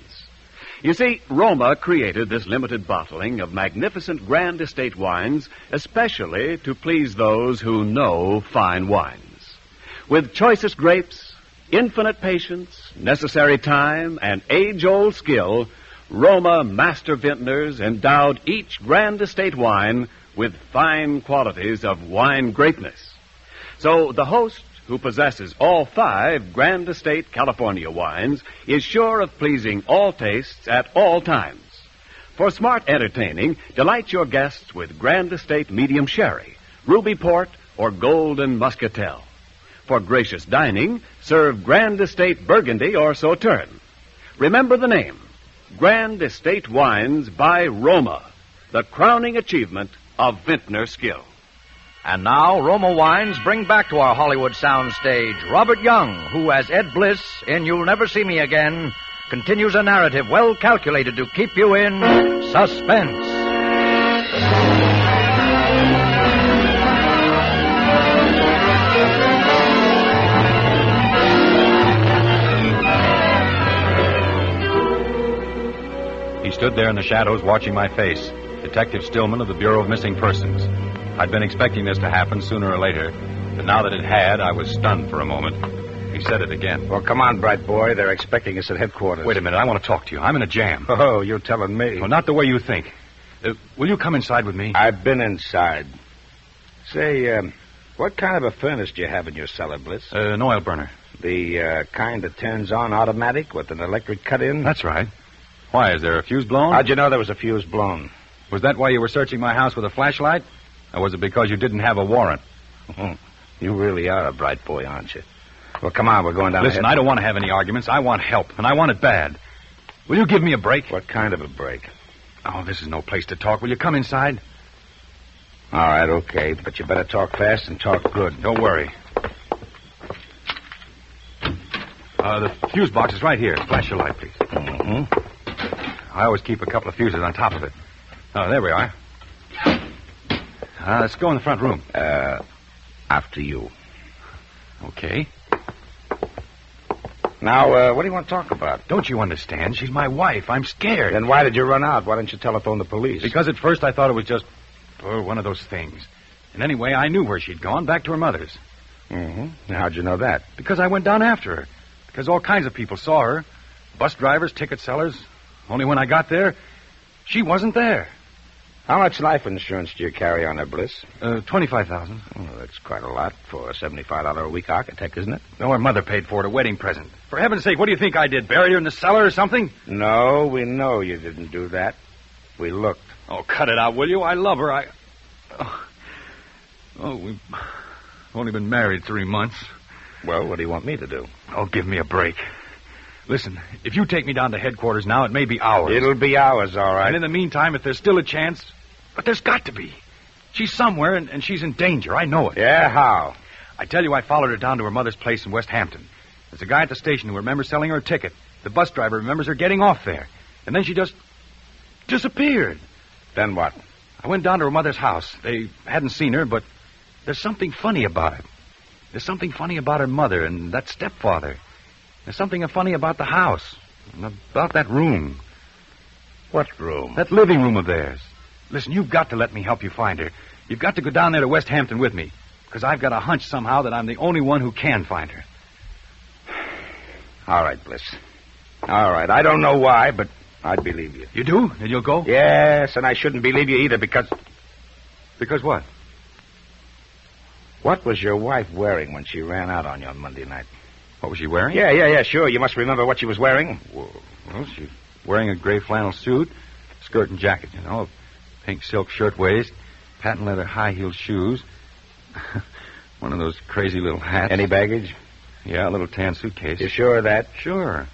You see, Roma created this limited bottling of magnificent Grand Estate wines especially to please those who know fine wines. With choicest grapes, infinite patience, necessary time, and age-old skill, Roma master vintners endowed each Grand Estate wine with fine qualities of wine greatness. So the host, who possesses all 5 Grand Estate California wines, is sure of pleasing all tastes at all times. For smart entertaining, delight your guests with Grand Estate Medium Sherry, Ruby Port, or Golden Muscatel. For gracious dining, serve Grand Estate Burgundy or Sauterne. Remember the name, Grand Estate Wines by Roma, the crowning achievement of vintner skill. And now, Roma Wines bring back to our Hollywood soundstage Robert Young, who, as Ed Bliss in You'll Never See Me Again, continues a narrative well calculated to keep you in suspense. He stood there in the shadows watching my face, Detective Stillman of the Bureau of Missing Persons. I'd been expecting this to happen sooner or later, but now that it had, I was stunned for a moment. He said it again. Well, come on, bright boy. They're expecting us at headquarters. Wait a minute. I want to talk to you. I'm in a jam. Oh, you're telling me. Well, not the way you think. Will you come inside with me? I've been inside. Say, what kind of a furnace do you have in your cellar, Bliss? An oil burner. The kind that turns on automatic with an electric cut-in? That's right. Why, is there a fuse blown? How'd you know there was a fuse blown? Was that why you were searching my house with a flashlight? Or was it because you didn't have a warrant? You really are a bright boy, aren't you? Well, come on, we're going down Listen, ahead. I don't want to have any arguments. I want help, and I want it bad. Will you give me a break? What kind of a break? Oh, this is no place to talk. Will you come inside? All right, okay, but you better talk fast and talk good. Don't worry. The fuse box is right here. Flash your light, please. I always keep a couple of fuses on top of it. Oh, there we are. Let's go in the front room. After you. Okay. Now, what do you want to talk about? Don't you understand? She's my wife. I'm scared. Then why did you run out? Why didn't you telephone the police? Because at first I thought it was just one of those things. And anyway, I knew where she'd gone, back to her mother's. Now, how'd you know that? Because I went down after her. Because all kinds of people saw her. Bus drivers, ticket sellers. Only when I got there, she wasn't there. How much life insurance do you carry on her, Bliss? $25,000. Oh, that's quite a lot for a $75 a week architect, isn't it? No, her mother paid for it, a wedding present. For heaven's sake, what do you think I did? Buried her in the cellar or something? No, we know you didn't do that. We looked. Oh, cut it out, will you? I love her. We've only been married 3 months. Well, what do you want me to do? Oh, give me a break. Listen, if you take me down to headquarters now, it may be hours. It'll be hours, all right. And in the meantime, if there's still a chance... But there's got to be. She's somewhere, and she's in danger. I know it. Yeah, how? I tell you, I followed her down to her mother's place in West Hampton. There's a guy at the station who remembers selling her a ticket. The bus driver remembers her getting off there. And then she just disappeared. Then what? I went down to her mother's house. They hadn't seen her, but there's something funny about it. There's something funny about her mother and that stepfather. There's something funny about the house. And about that room. What room? That living room of theirs. Listen, you've got to let me help you find her. You've got to go down there to West Hampton with me. Because I've got a hunch somehow that I'm the only one who can find her. All right, Bliss. All right. I don't know why, but I'd believe you. You do? And you'll go? Yes, and I shouldn't believe you either because... Because what? What was your wife wearing when she ran out on you on Monday night? What was she wearing? Yeah, sure. You must remember what she was wearing. Well, she's wearing a gray flannel suit, skirt and jacket, you know, a pink silk shirtwaist, patent leather high-heeled shoes, one of those crazy little hats. Any baggage? Yeah, a little tan suitcase. You sure of that? Sure.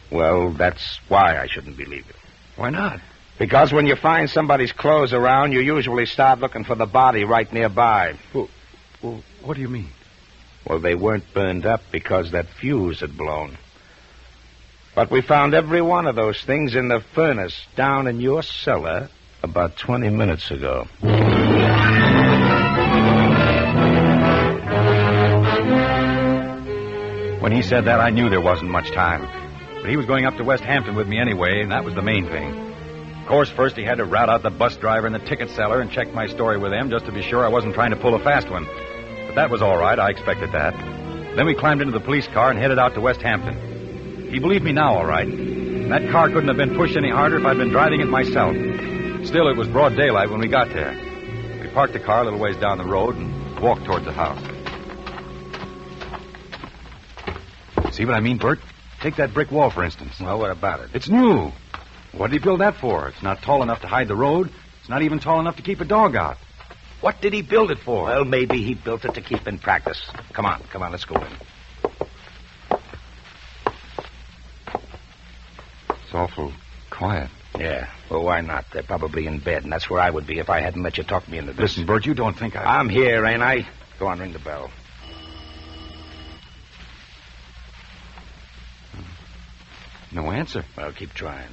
Well, that's why I shouldn't believe it. Why not? Because when you find somebody's clothes around, you usually start looking for the body right nearby. Well, what do you mean? Well, they weren't burned up because that fuse had blown. But we found every one of those things in the furnace down in your cellar About 20 minutes ago. When he said that, I knew there wasn't much time. But he was going up to West Hampton with me anyway, and that was the main thing. Of course, first he had to rout out the bus driver and the ticket seller and check my story with them just to be sure I wasn't trying to pull a fast one. But that was all right. I expected that. Then we climbed into the police car and headed out to West Hampton. He believed me now, all right. And that car couldn't have been pushed any harder if I'd been driving it myself. Still, it was broad daylight when we got there. We parked the car a little ways down the road and walked towards the house. See what I mean, Bert? Take that brick wall, for instance. Well, what about it? It's new. What did he build that for? It's not tall enough to hide the road. It's not even tall enough to keep a dog out. What did he build it for? Well, maybe he built it to keep in practice. Come on, let's go in. It's awful quiet. Yeah, well, why not? They're probably in bed, and that's where I would be if I hadn't let you talk me into this. Listen, Bert, you don't think I'm here, ain't I? Go on, ring the bell. No answer. Well, keep trying.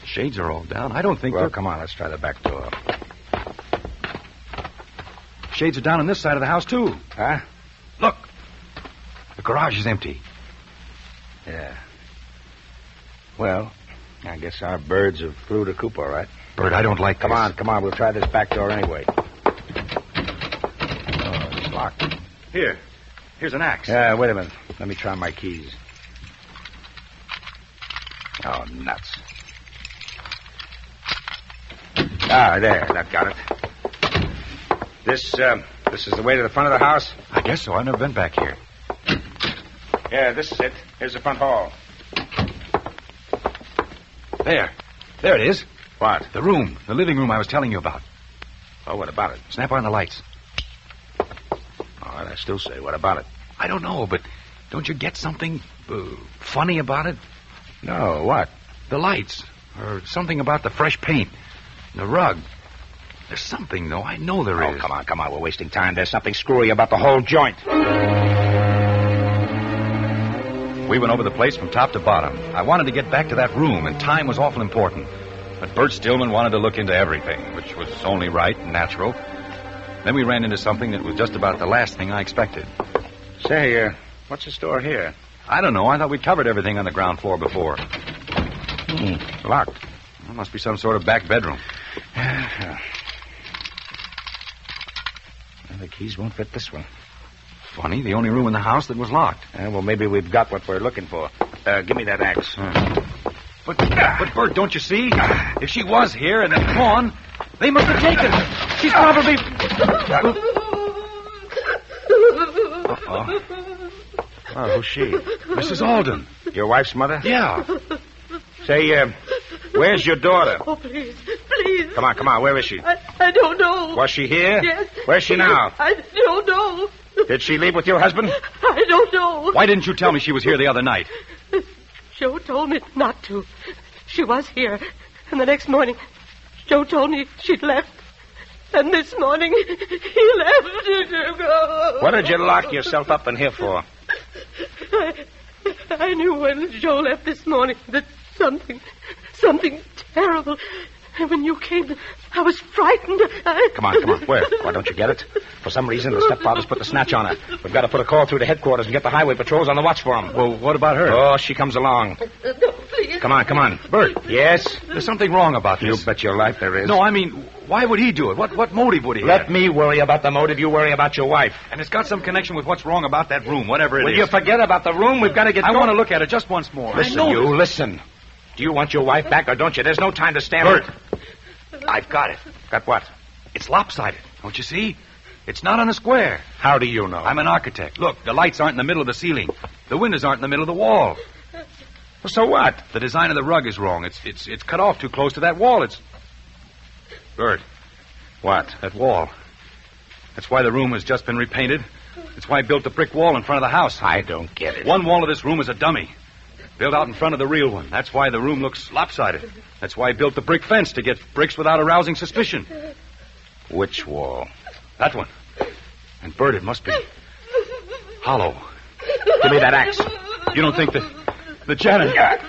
The shades are all down. I don't think Well, come on, let's try the back door. Shades are down on this side of the house, too. Huh? Look. The garage is empty. Yeah. Well, I guess our birds have flew to coop, all right. Bert, I don't like Come this. on, we'll try this back door anyway. Oh, it's locked. Here's an axe. Yeah, wait a minute. Let me try my keys. Oh, nuts. Ah, there. That got it. This is the way to the front of the house? I guess so. I've never been back here. Yeah, this is it. Here's the front hall. There it is. What? The room. The living room I was telling you about. Oh, what about it? Snap on the lights. All right, I still say, what about it? I don't know, but don't you get something funny about it? No, what? The lights. Or something about the fresh paint. The rug. There's something, though. I know there is. Oh, come on. We're wasting time. There's something screwy about the whole joint. We went over the place from top to bottom. I wanted to get back to that room, and time was awful important. But Bert Stillman wanted to look into everything, which was only right and natural. Then we ran into something that was just about the last thing I expected. Say, what's the store here? I don't know. I thought we'd covered everything on the ground floor before. Locked. It must be some sort of back bedroom. Well, the keys won't fit this one. Funny, the only room in the house that was locked. Well, maybe we've got what we're looking for. Give me that axe. But Bert, don't you see? If she was here and then gone, they must have taken her. She's probably... Oh, who's she? Mrs. Alden. Your wife's mother? Yeah. Say, where's your daughter? Oh, please. Come on, where is she? I don't know. Was she here? Yes. Where's she now? I don't know. Did she leave with your husband? I don't know. Why didn't you tell me she was here the other night? Joe told me not to. She was here. And the next morning, Joe told me she'd left. And this morning, he left to go. What did you lock yourself up in here for? I knew when Joe left this morning that something terrible. And when you came, I was frightened. Come on. Where? Why don't you get it? For some reason, the stepfather's put the snatch on her. We've got to put a call through to headquarters and get the highway patrols on the watch for him. Well, what about her? Oh, she comes along. No, please. Come on. Bert. Yes? There's something wrong about this. You bet your life there is. No, I mean, why would he do it? What motive would he have? Let me worry about the motive. You worry about your wife. And it's got some connection with what's wrong about that room, whatever it is. Will you forget about the room? We've got to get I going. want to look at it just once more. Listen. Do you want your wife back or don't you? There's no time to stand... Bert. I've got it. Got what? It's lopsided. Don't you see? It's not on a square. How do you know? I'm an architect. Look, the lights aren't in the middle of the ceiling. The windows aren't in the middle of the wall. Well, so what? The design of the rug is wrong. It's cut off too close to that wall. Bert. What? That wall. That's why the room has just been repainted. It's why I built the brick wall in front of the house. I don't get it. One wall of this room is a dummy. Built out in front of the real one. That's why the room looks lopsided. That's why I built the brick fence, to get bricks without arousing suspicion. Which wall? That one. And, Bert, it must be hollow. Give me that axe. You don't think that the janitor...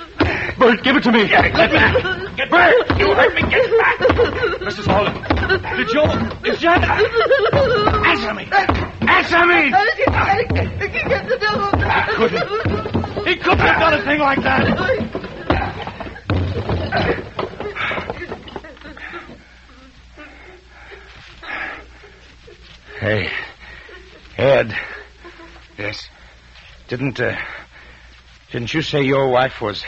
Bert, give it to me. Get back. Get back. You heard me. Get back. Mrs. Holden. Did Joe... Is Janet... Answer me. Answer me. He couldn't have done a thing like that. Hey, Ed. Yes? Didn't you say your wife was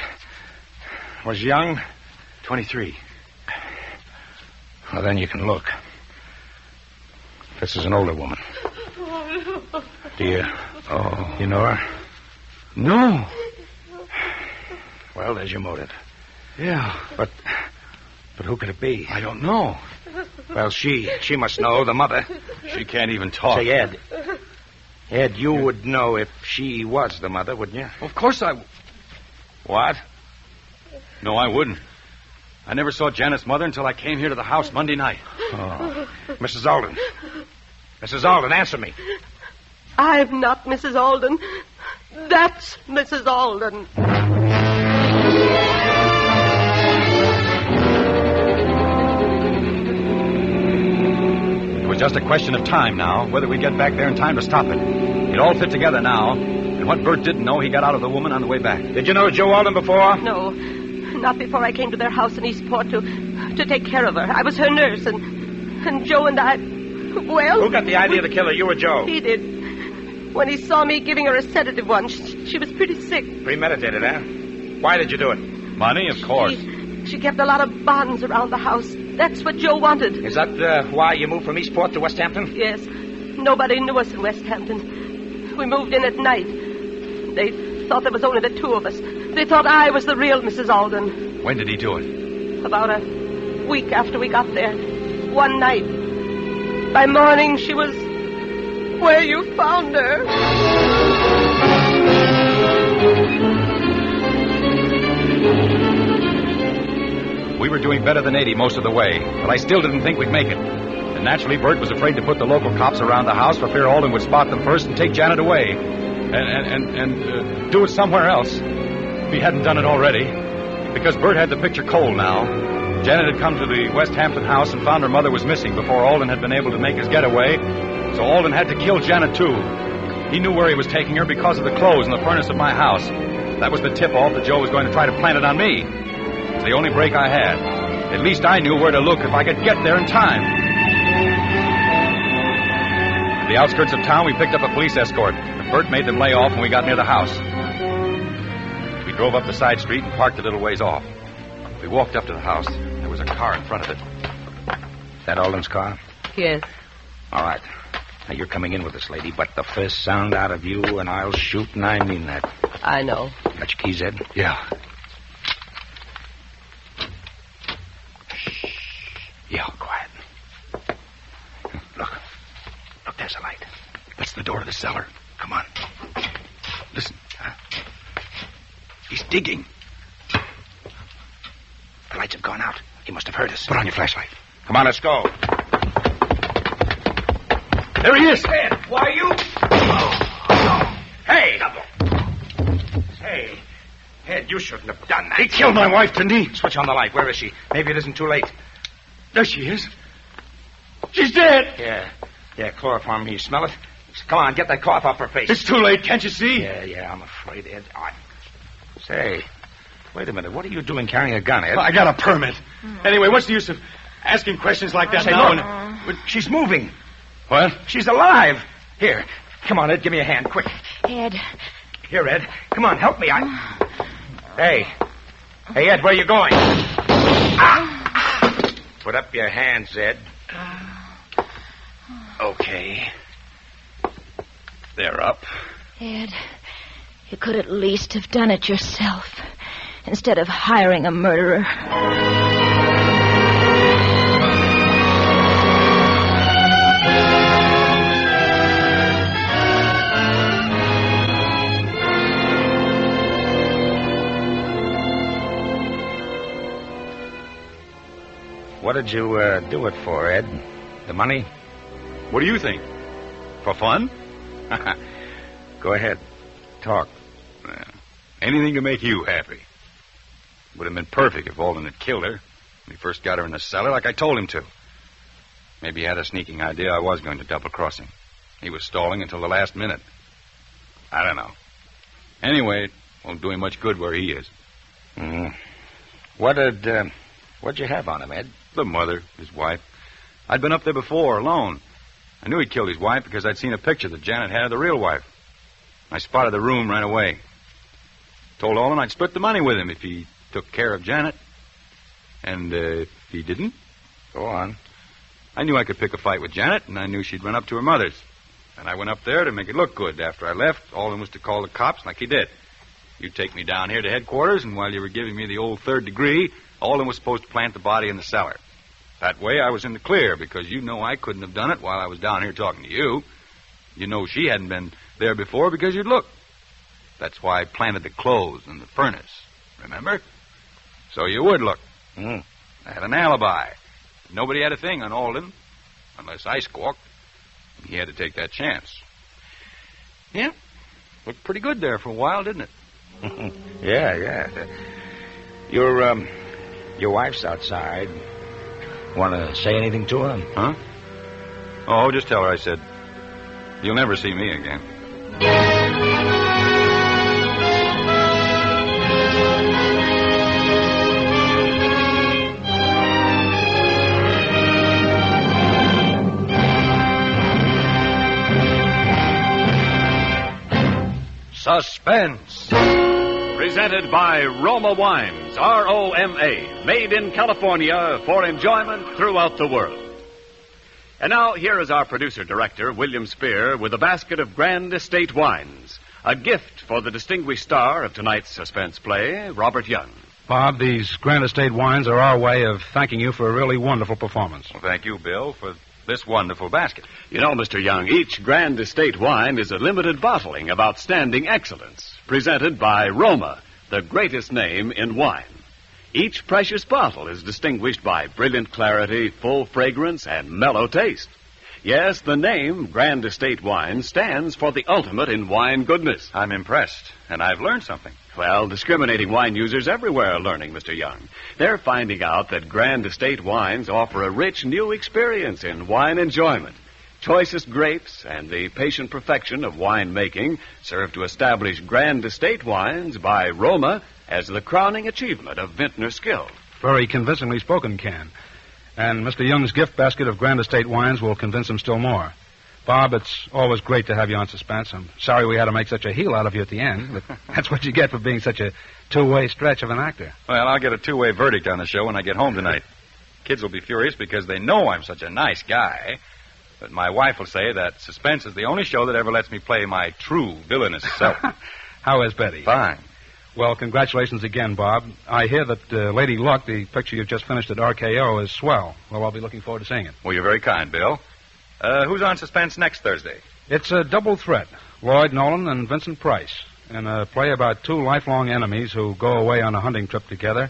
young? 23. Well, then you can look. This is an older woman. Do you... Oh, you know her? No. Well, there's your motive. Yeah. But who could it be? I don't know. Well, she must know, the mother. She can't even talk. Say, Ed. Ed, you would know if she was the mother, wouldn't you? Of course I... What? No, I wouldn't. I never saw Janet's mother until I came here to the house Monday night. Oh. Mrs. Alden. Mrs. Alden, answer me. I'm not Mrs. Alden. That's Mrs. Alden. It was just a question of time now, whether we'd get back there in time to stop it. It all fit together now, and what Bert didn't know, he got out of the woman on the way back. Did you know Joe Alden before? No, not before I came to their house in Eastport to take care of her. I was her nurse, and Joe and I... Well... Who got the idea to kill her, you or Joe? He did. When he saw me giving her a sedative once, she was pretty sick. Premeditated, huh? Why did you do it? Money, of course. She kept a lot of bonds around the house. That's what Joe wanted. Is that why you moved from Eastport to West Hampton? Yes. Nobody knew us in West Hampton. We moved in at night. They thought there was only the two of us. They thought I was the real Mrs. Alden. When did he do it? About a week after we got there. One night. By morning, she was where you found her. We were doing better than 80 most of the way, but I still didn't think we'd make it. And naturally, Bert was afraid to put the local cops around the house for fear Alden would spot them first and take Janet away. And do it somewhere else. If he hadn't done it already. Because Bert had the picture cold now. Janet had come to the West Hampton house and found her mother was missing before Alden had been able to make his getaway. So Alden had to kill Janet, too. He knew where he was taking her because of the clothes in the furnace of my house. That was the tip-off that Joe was going to try to plant it on me. It's the only break I had. At least I knew where to look if I could get there in time. At the outskirts of town, we picked up a police escort. And Bert made them lay off when we got near the house. We drove up the side street and parked a little ways off. We walked up to the house. There was a car in front of it. That Alden's car? Yes. All right. Now, you're coming in with this lady, but the first sound out of you, and I'll shoot, and I mean that. I know. Got your keys, Ed? Yeah. Yeah, quiet. Look, there's a light. That's the door to the cellar. Come on. Listen. He's digging. The lights have gone out. He must have heard us. Put on your flashlight. Come on, let's go. There he is. Ed, why you? Oh. Hey. Hey. Ed, you shouldn't have done that. He killed my wife, didn't he? Switch on the light. Where is she? Maybe it isn't too late. There she is. She's dead. Yeah, chloroform. You smell it? Come on, get that cloth off her face. It's too late, can't you see? Yeah, I'm afraid, Ed. Say, wait a minute. What are you doing carrying a gun, Ed? Well, I got a permit. Anyway, what's the use of asking questions like that now? Look, she's moving. What? She's alive. Here, come on, Ed. Give me a hand, quick. Ed. Here, Ed. Come on, help me. Hey, Ed, where are you going? Put up your hands, Ed. Okay. They're up. Ed, you could at least have done it yourself instead of hiring a murderer. What did you do it for, Ed? The money? What do you think? For fun? Go ahead. Talk. Anything to make you happy. Would have been perfect if Alden had killed her when he first got her in the cellar like I told him to. Maybe he had a sneaking idea I was going to double-cross him. He was stalling until the last minute. I don't know. Anyway, it won't do him much good where he is. What'd you have on him, Ed? The mother, his wife. I'd been up there before, alone. I knew he'd killed his wife because I'd seen a picture that Janet had of the real wife. I spotted the room right away. Told Olin I'd split the money with him if he took care of Janet. And if he didn't? Go on. I knew I could pick a fight with Janet, and I knew she'd run up to her mother's. And I went up there to make it look good. After I left, Alden was to call the cops like he did. You take me down here to headquarters, and while you were giving me the old third degree, Alden was supposed to plant the body in the cellar. That way I was in the clear, because you know I couldn't have done it while I was down here talking to you. You know she hadn't been there before because you'd looked. That's why I planted the clothes in the furnace. Remember? So you would look. I had an alibi. Nobody had a thing on Alden, unless I squawked. He had to take that chance. Yeah, looked pretty good there for a while, didn't it? Yeah. Your wife's outside. Want to say anything to her? Huh? Oh, just tell her I said, you'll never see me again. Suspense. Presented by Roma Wines, R-O-M-A, made in California for enjoyment throughout the world. And now, here is our producer-director, William Spear, with a basket of Grand Estate wines, a gift for the distinguished star of tonight's suspense play, Robert Young. Bob, these Grand Estate wines are our way of thanking you for a really wonderful performance. Well, thank you, Bill, for this wonderful basket. You know, Mr. Young, each Grand Estate wine is a limited bottling of outstanding excellence, presented by Roma, the greatest name in wine. Each precious bottle is distinguished by brilliant clarity, full fragrance, and mellow taste. Yes, the name Grand Estate Wine stands for the ultimate in wine goodness. I'm impressed, and I've learned something. Well, discriminating wine users everywhere are learning, Mr. Young. They're finding out that Grand Estate wines offer a rich new experience in wine enjoyment. Choicest grapes and the patient perfection of wine making serve to establish Grand Estate wines by Roma as the crowning achievement of vintner skill. Very convincingly spoken, Ken. And Mr. Young's gift basket of Grand Estate wines will convince him still more. Bob, it's always great to have you on Suspense. I'm sorry we had to make such a heel out of you at the end, but that's what you get for being such a two-way stretch of an actor. Well, I'll get a two-way verdict on the show when I get home tonight. Kids will be furious because they know I'm such a nice guy. But my wife will say that Suspense is the only show that ever lets me play my true villainous self. How is Betty? Fine. Well, congratulations again, Bob. I hear that Lady Luck, the picture you've just finished at RKO, is swell. Well, I'll be looking forward to seeing it. Well, you're very kind, Bill. Who's on Suspense next Thursday? It's a double threat. Lloyd Nolan and Vincent Price, in a play about two lifelong enemies who go away on a hunting trip together,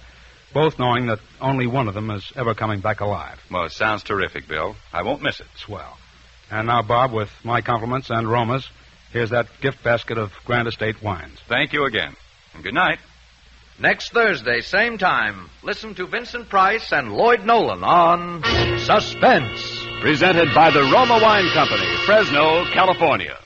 both knowing that only one of them is ever coming back alive. Well, it sounds terrific, Bill. I won't miss it. Swell. And now, Bob, with my compliments and Roma's, here's that gift basket of Grand Estate wines. Thank you again. And good night. Next Thursday, same time, listen to Vincent Price and Lloyd Nolan on Suspense. Presented by the Roma Wine Company, Fresno, California.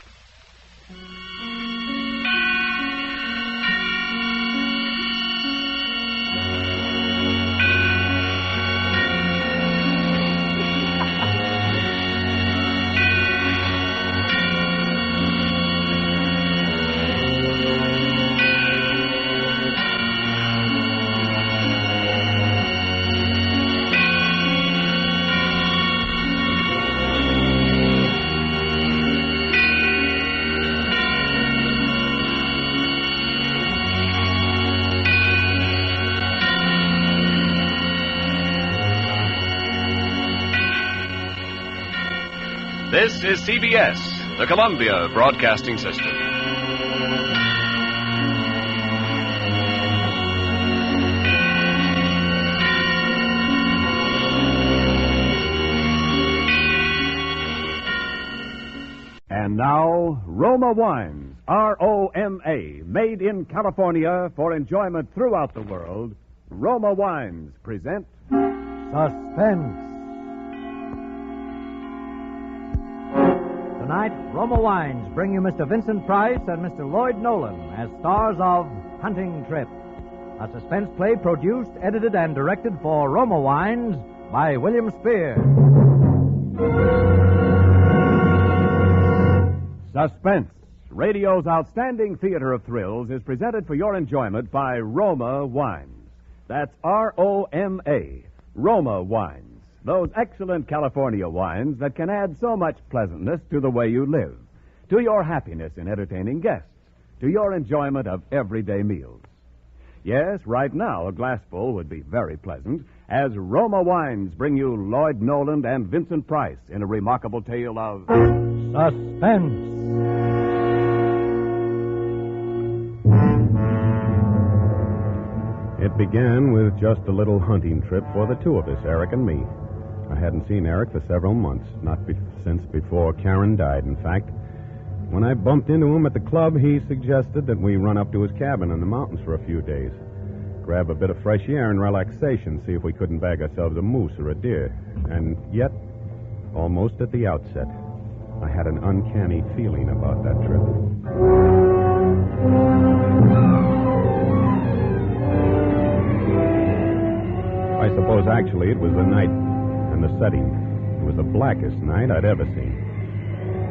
This is CBS, the Columbia Broadcasting System. And now, Roma Wines, R-O-M-A, made in California for enjoyment throughout the world, Roma Wines present Suspense. Tonight, Roma Wines bring you Mr. Vincent Price and Mr. Lloyd Nolan as stars of Hunting Trip, a suspense play produced, edited, and directed for Roma Wines by William Spear. Suspense, radio's outstanding theater of thrills, is presented for your enjoyment by Roma Wines. That's R-O-M-A, Roma Wines. Those excellent California wines that can add so much pleasantness to the way you live, to your happiness in entertaining guests, to your enjoyment of everyday meals. Yes, right now a glassful would be very pleasant as Roma Wines bring you Lloyd Nolan and Vincent Price in a remarkable tale of Suspense. It began with just a little hunting trip for the two of us, Eric and me. I hadn't seen Eric for several months, since before Karen died, in fact. When I bumped into him at the club, he suggested that we run up to his cabin in the mountains for a few days, grab a bit of fresh air and relaxation, see if we couldn't bag ourselves a moose or a deer. And yet, almost at the outset, I had an uncanny feeling about that trip. I suppose actually it was the night and the setting. It was the blackest night I'd ever seen.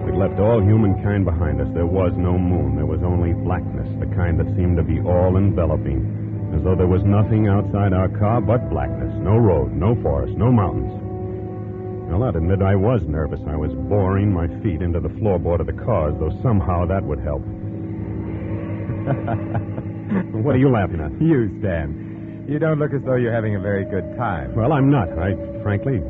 We'd left all humankind behind us. There was no moon. There was only blackness, the kind that seemed to be all-enveloping, as though there was nothing outside our car but blackness. No road, no forest, no mountains. Well, I'd admit I was nervous. I was boring my feet into the floorboard of the car as though somehow that would help. What are you laughing at? You, Stan. You don't look as though you're having a very good time. Well, I'm not. Frankly,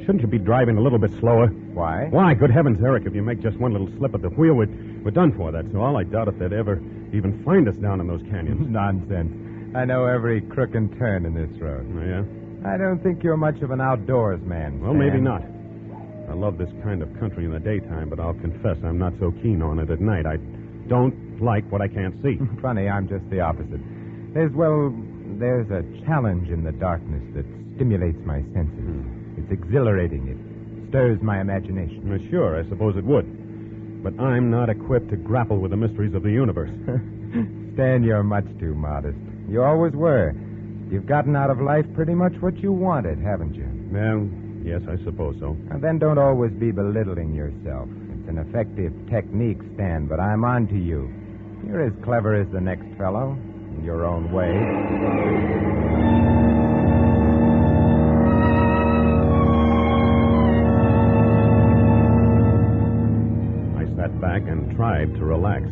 shouldn't you be driving a little bit slower? Why? Why? Good heavens, Eric, if you make just one little slip at the wheel, we're done for, that's all. I doubt if they'd ever even find us down in those canyons. Nonsense. I know every crook and turn in this road. Oh, yeah? I don't think you're much of an outdoors man, Well, Stan. maybe not. I love this kind of country in the daytime, but I'll confess I'm not so keen on it at night. I don't like what I can't see. Funny, I'm just the opposite. There's a challenge in the darkness that stimulates my senses. It's exhilarating. It stirs my imagination. Well, sure, I suppose it would. But I'm not equipped to grapple with the mysteries of the universe. Stan, you're much too modest. You always were. You've gotten out of life pretty much what you wanted, haven't you? Well, yes, I suppose so. And then don't always be belittling yourself. It's an effective technique, Stan, but I'm on to you. You're as clever as the next fellow, in your own way. I sat back and tried to relax.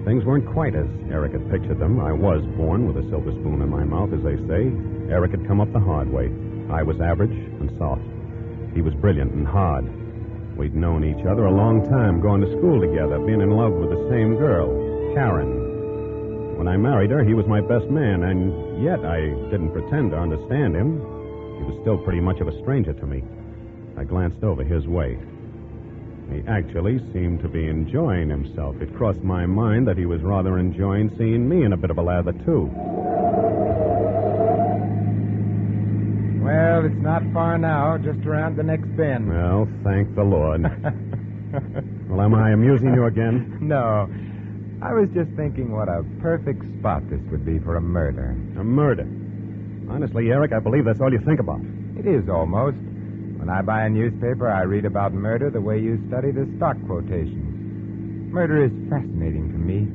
Things weren't quite as Eric had pictured them. I was born with a silver spoon in my mouth, as they say. Eric had come up the hard way. I was average and soft. He was brilliant and hard. We'd known each other a long time, going to school together, being in love with the same girl, Karen. When I married her, he was my best man, and yet I didn't pretend to understand him. He was still pretty much of a stranger to me. I glanced over his way. He actually seemed to be enjoying himself. It crossed my mind that he was rather enjoying seeing me in a bit of a lather, too. Well, it's not far now, just around the next bend. Well, thank the Lord. Well, am I amusing you again? No. I was just thinking what a perfect spot this would be for a murder. A murder? Honestly, Eric, I believe that's all you think about. It is almost. When I buy a newspaper, I read about murder the way you study the stock quotations. Murder is fascinating to me.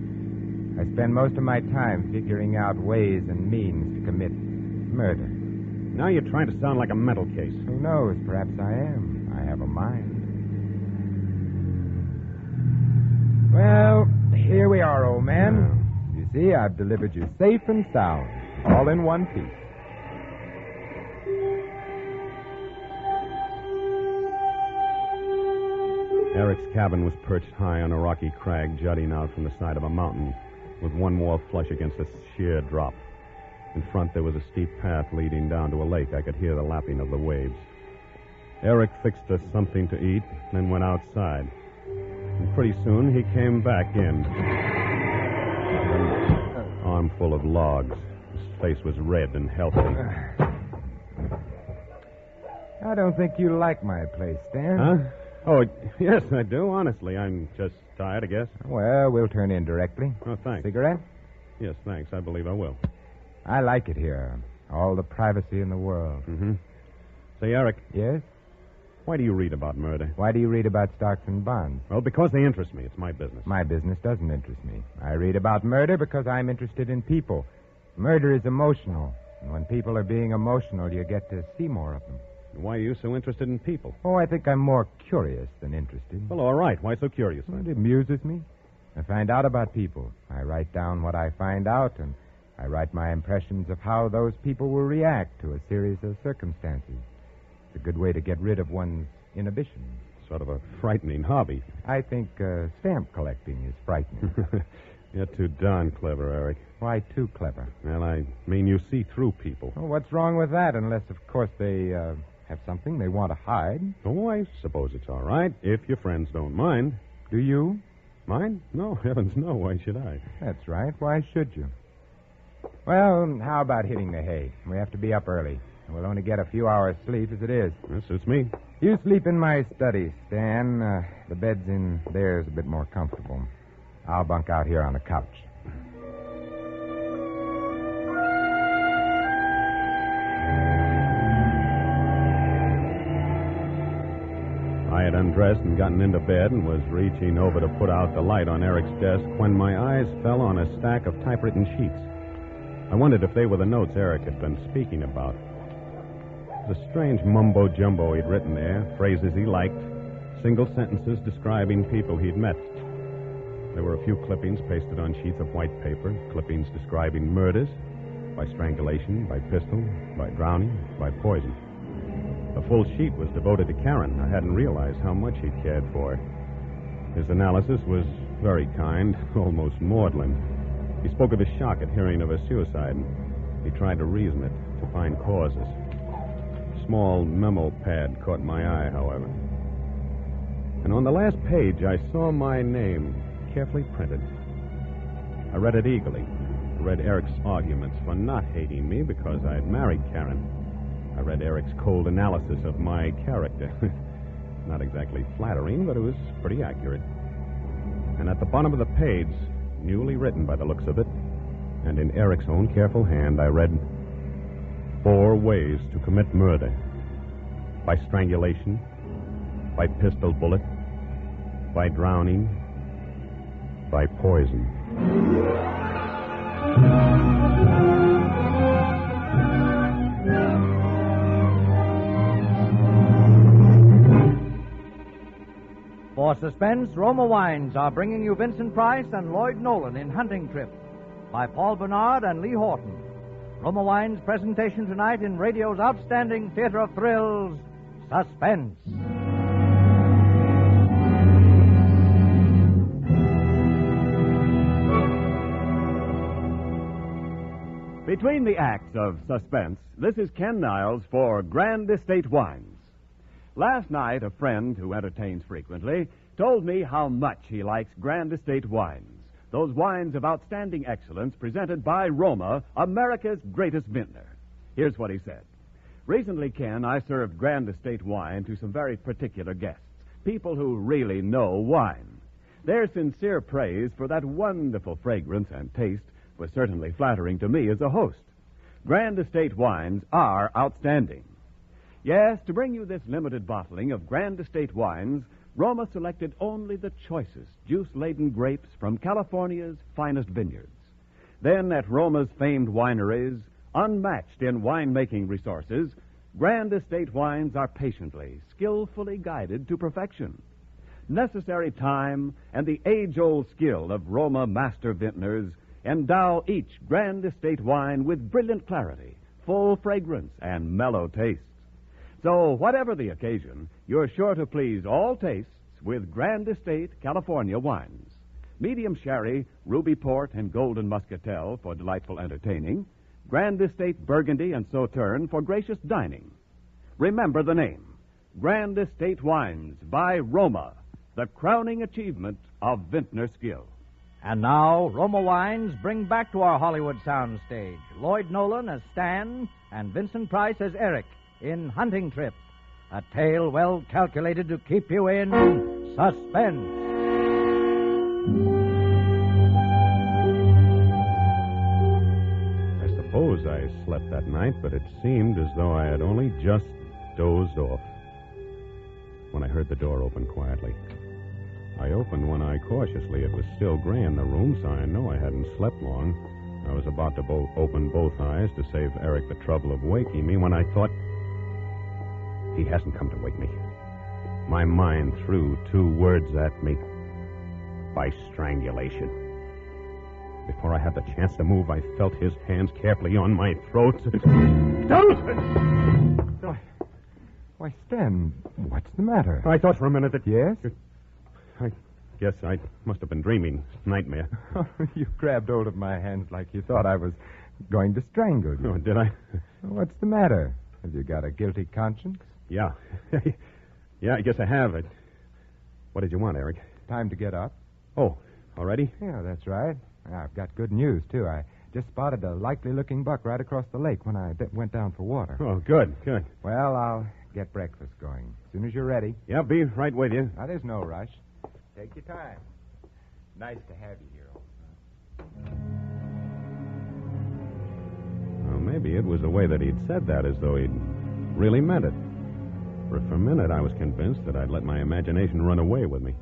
I spend most of my time figuring out ways and means to commit murder. Now you're trying to sound like a mental case. Who knows? Perhaps I am. I have a mind. Well, here we are, old man. You see, I've delivered you safe and sound, all in one piece. Eric's cabin was perched high on a rocky crag jutting out from the side of a mountain, with one wall flush against a sheer drop. In front, there was a steep path leading down to a lake. I could hear the lapping of the waves. Eric fixed us something to eat, then went outside. And pretty soon, he came back in. An armful of logs, as face was red and healthy. I don't think you like my place, Stan. Huh? Oh, yes, I do, honestly. I'm just tired, I guess. Well, we'll turn in directly. Oh, thanks. Cigarette? Yes, thanks. I believe I will. I like it here. All the privacy in the world. Mm-hmm. Say, Eric. Yes? Why do you read about murder? Why do you read about stocks and bonds? Well, because they interest me. It's my business. My business doesn't interest me. I read about murder because I'm interested in people. Murder is emotional. And when people are being emotional, you get to see more of them. Why are you so interested in people? Oh, I think I'm more curious than interested. Well, all right. Why so curious, then? It amuses me. I find out about people. I write down what I find out, and I write my impressions of how those people will react to a series of circumstances. It's a good way to get rid of one's inhibition. Sort of a frightening hobby. I think stamp collecting is frightening. You're too darn clever, Eric. Why too clever? Well, I mean you see through people. Well, what's wrong with that, unless, of course, they have something they want to hide? Oh, I suppose it's all right, if your friends don't mind. Do you? Mind? No, heavens no. Why should I? That's right. Why should you? Well, how about hitting the hay? We have to be up early. We'll only get a few hours sleep as it is. That suits me. You sleep in my study, Stan. The bed's in there is a bit more comfortable. I'll bunk out here on the couch. I had undressed and gotten into bed and was reaching over to put out the light on Eric's desk when my eyes fell on a stack of typewritten sheets. I wondered if they were the notes Eric had been speaking about. It was a strange mumbo-jumbo he'd written there, phrases he liked, single sentences describing people he'd met. There were a few clippings pasted on sheets of white paper, clippings describing murders, by strangulation, by pistol, by drowning, by poison. A full sheet was devoted to Karen. I hadn't realized how much he'd cared for her. His analysis was very kind, almost maudlin. He spoke of his shock at hearing of her suicide. He tried to reason it, to find causes. A small memo pad caught my eye, however. And on the last page, I saw my name carefully printed. I read it eagerly. I read Eric's arguments for not hating me because I had married Karen. I read Eric's cold analysis of my character. Not exactly flattering, but it was pretty accurate. And at the bottom of the page, newly written by the looks of it, and in Eric's own careful hand, I read 4 ways to commit murder. By strangulation, by pistol bullet, by drowning, by poison. For Suspense, Roma Wines are bringing you Vincent Price and Lloyd Nolan in Hunting Trip by Paul Bernard and Lee Horton. Roma Wines' presentation tonight in radio's outstanding theater of thrills, Suspense. Between the acts of Suspense, this is Ken Niles for Grand Estate Wines. Last night, a friend who entertains frequently told me how much he likes Grand Estate wines, those wines of outstanding excellence presented by Roma, America's greatest vintner. Here's what he said. Recently, Ken, I served Grand Estate wine to some very particular guests, people who really know wine. Their sincere praise for that wonderful fragrance and taste was certainly flattering to me as a host. Grand Estate wines are outstanding. Yes, to bring you this limited bottling of Grand Estate wines, Roma selected only the choicest, juice-laden grapes from California's finest vineyards. Then, at Roma's famed wineries, unmatched in winemaking resources, Grand Estate wines are patiently, skillfully guided to perfection. Necessary time and the age-old skill of Roma master vintners endow each Grand Estate wine with brilliant clarity, full fragrance, and mellow taste. So, whatever the occasion, you're sure to please all tastes with Grand Estate California wines. Medium sherry, ruby port, and golden muscatel for delightful entertaining. Grand Estate Burgundy and Sauterne for gracious dining. Remember the name, Grand Estate Wines by Roma, the crowning achievement of vintner skill. And now, Roma Wines bring back to our Hollywood soundstage Lloyd Nolan as Stan and Vincent Price as Eric in Hunting Trip, a tale well calculated to keep you in suspense. I suppose I slept that night, but it seemed as though I had only just dozed off when I heard the door open quietly. I opened one eye cautiously. It was still gray in the room, so I know I hadn't slept long. I was about to open both eyes to save Eric the trouble of waking me when I thought, he hasn't come to wake me. My mind threw two words at me. By strangulation. Before I had the chance to move, I felt his hands carefully on my throat. Don't! Why, Stan, what's the matter? I thought for a minute that... Yes? I guess I must have been dreaming. Nightmare. You grabbed hold of my hands like you thought I was going to strangle you. Oh, did I? What's the matter? Have you got a guilty conscience? Yeah. Yeah, I guess I have. What did you want, Eric? Time to get up. Oh, already? Yeah, that's right. I've got good news, too. I just spotted a likely-looking buck right across the lake when I went down for water. Oh, good. Well, I'll get breakfast going. As soon as you're ready. Yeah, be right with you. Now, there's no rush. Take your time. Nice to have you here. Well, maybe it was the way that he'd said that, as though he'd really meant it. For a minute, I was convinced that I'd let my imagination run away with me.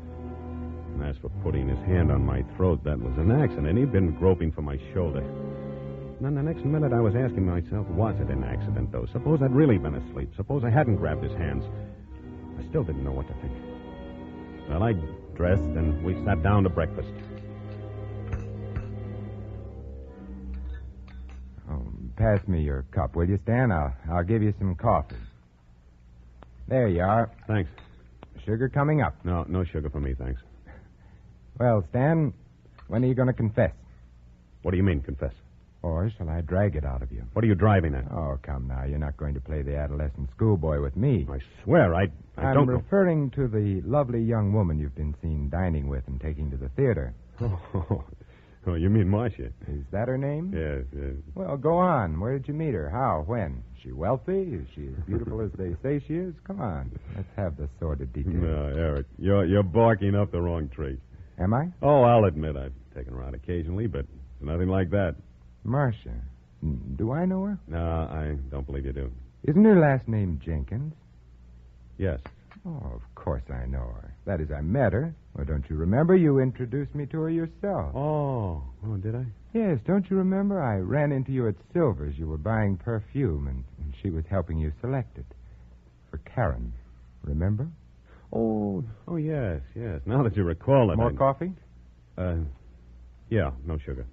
And as for putting his hand on my throat, that was an accident. He'd been groping for my shoulder. And then the next minute, I was asking myself, was it an accident, though? Suppose I'd really been asleep. Suppose I hadn't grabbed his hands. I still didn't know what to think. Well, I dressed, and we sat down to breakfast. Oh, pass me your cup, will you, Stan? I'll give you some coffee. There you are. Thanks. Sugar coming up. No sugar for me, thanks. Well, Stan, when are you going to confess? What do you mean, confess? Or shall I drag it out of you? What are you driving at? Oh, come now. You're not going to play the adolescent schoolboy with me. I swear, I don't... I'm referring to the lovely young woman you've been seen dining with and taking to the theater. Oh, you mean Marcia? Is that her name? Yes. Well, go on. Where did you meet her? How? When? Is she wealthy? Is she as beautiful as they say she is? Come on. Let's have the sordid details. No, Eric, you're barking up the wrong tree. Am I? Oh, I'll admit I've taken her out occasionally, but nothing like that. Marcia. Do I know her? No, I don't believe you do. Isn't her last name Jenkins? Yes. Oh, of course I know her. That is, I met her. Well, don't you remember? You introduced me to her yourself. Oh, did I? Yes, don't you remember? I ran into you at Silver's. You were buying perfume, and she was helping you select it. For Karen. Remember? Oh, yes. Now that you recall it. More coffee? Yeah, no sugar.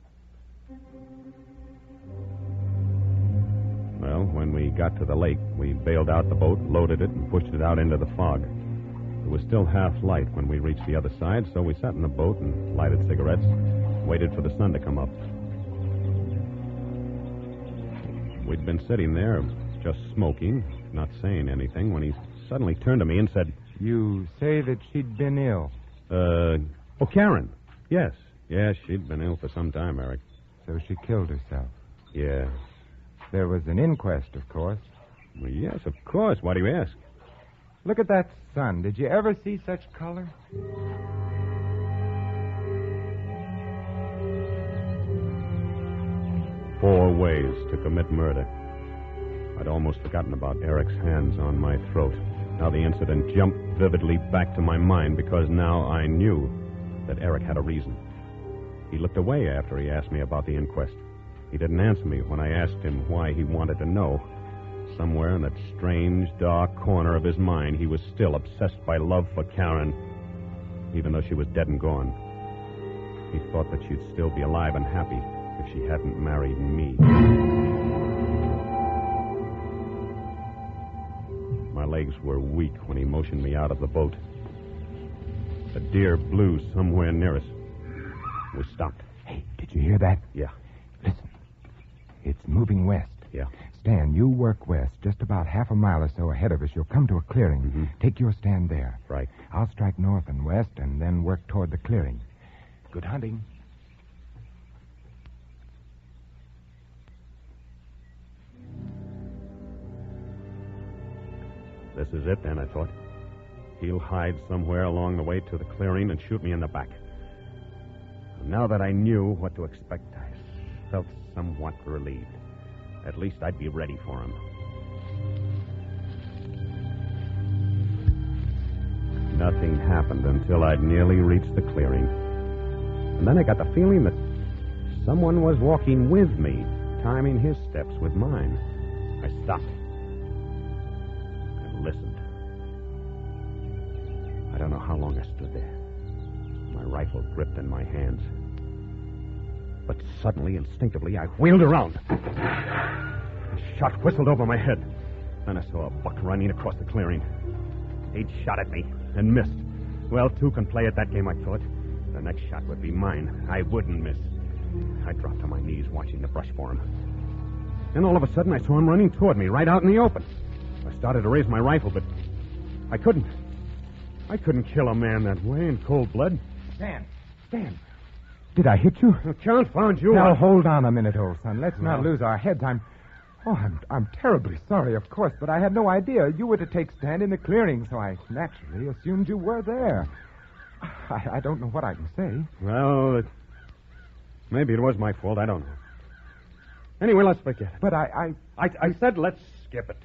Well, when we got to the lake, we bailed out the boat, loaded it, and pushed it out into the fog. It was still half light when we reached the other side, so we sat in the boat and lighted cigarettes, waited for the sun to come up. We'd been sitting there, just smoking, not saying anything, when he suddenly turned to me and said... You say that she'd been ill? Karen. Yes, she'd been ill for some time, Eric. So she killed herself? Yeah. There was an inquest, of course. Well, yes, of course. Why do you ask? Look at that sun. Did you ever see such color? 4 ways to commit murder. I'd almost forgotten about Eric's hands on my throat. Now the incident jumped vividly back to my mind because now I knew that Eric had a reason. He looked away after he asked me about the inquest. He didn't answer me when I asked him why he wanted to know. Somewhere in that strange, dark corner of his mind, he was still obsessed by love for Karen, even though she was dead and gone. He thought that she'd still be alive and happy if she hadn't married me. My legs were weak when he motioned me out of the boat. A deer blew somewhere near us. We stopped. Hey, did you hear that? Yeah. Listen. It's moving west. Yeah. Stan, you work west. Just about half a mile or so ahead of us, you'll come to a clearing. Mm-hmm. Take your stand there. Right. I'll strike north and west and then work toward the clearing. Good hunting. This is it, then, I thought. He'll hide somewhere along the way to the clearing and shoot me in the back. Now that I knew what to expect, I felt somewhat relieved. At least I'd be ready for him. Nothing happened until I'd nearly reached the clearing. And then I got the feeling that someone was walking with me, timing his steps with mine. I stopped and listened. I don't know how long I stood there, my rifle gripped in my hands. But suddenly, instinctively, I wheeled around. A shot whistled over my head. Then I saw a buck running across the clearing. He'd shot at me and missed. Well, two can play at that game, I thought. The next shot would be mine. I wouldn't miss. I dropped on my knees, watching the brush for him. Then all of a sudden, I saw him running toward me, right out in the open. I started to raise my rifle, but I couldn't. I couldn't kill a man that way in cold blood. Stan! Did I hit you? The Count found you. Now, hold on a minute, old son. Let's not lose our heads. I'm terribly sorry, of course, but I had no idea you were to take Stan in the clearing, so I naturally assumed you were there. I don't know what I can say. Well, maybe it was my fault. I don't know. Anyway, let's forget it. But I said let's skip it.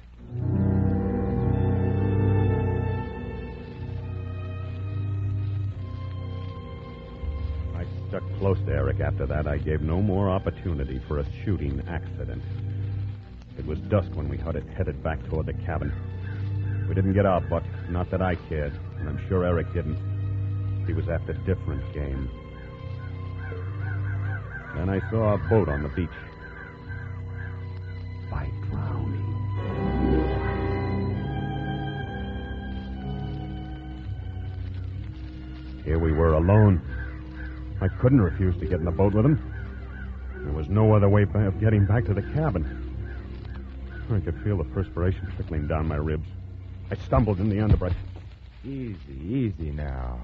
I stuck close to Eric after that. I gave no more opportunity for a shooting accident. It was dusk when we headed back toward the cabin. We didn't get our buck, not that I cared, and I'm sure Eric didn't. He was after different game. Then I saw a boat on the beach. By drowning. Here we were alone. I couldn't refuse to get in the boat with him. There was no other way of getting back to the cabin. I could feel the perspiration trickling down my ribs. I stumbled in the underbrush. Easy now.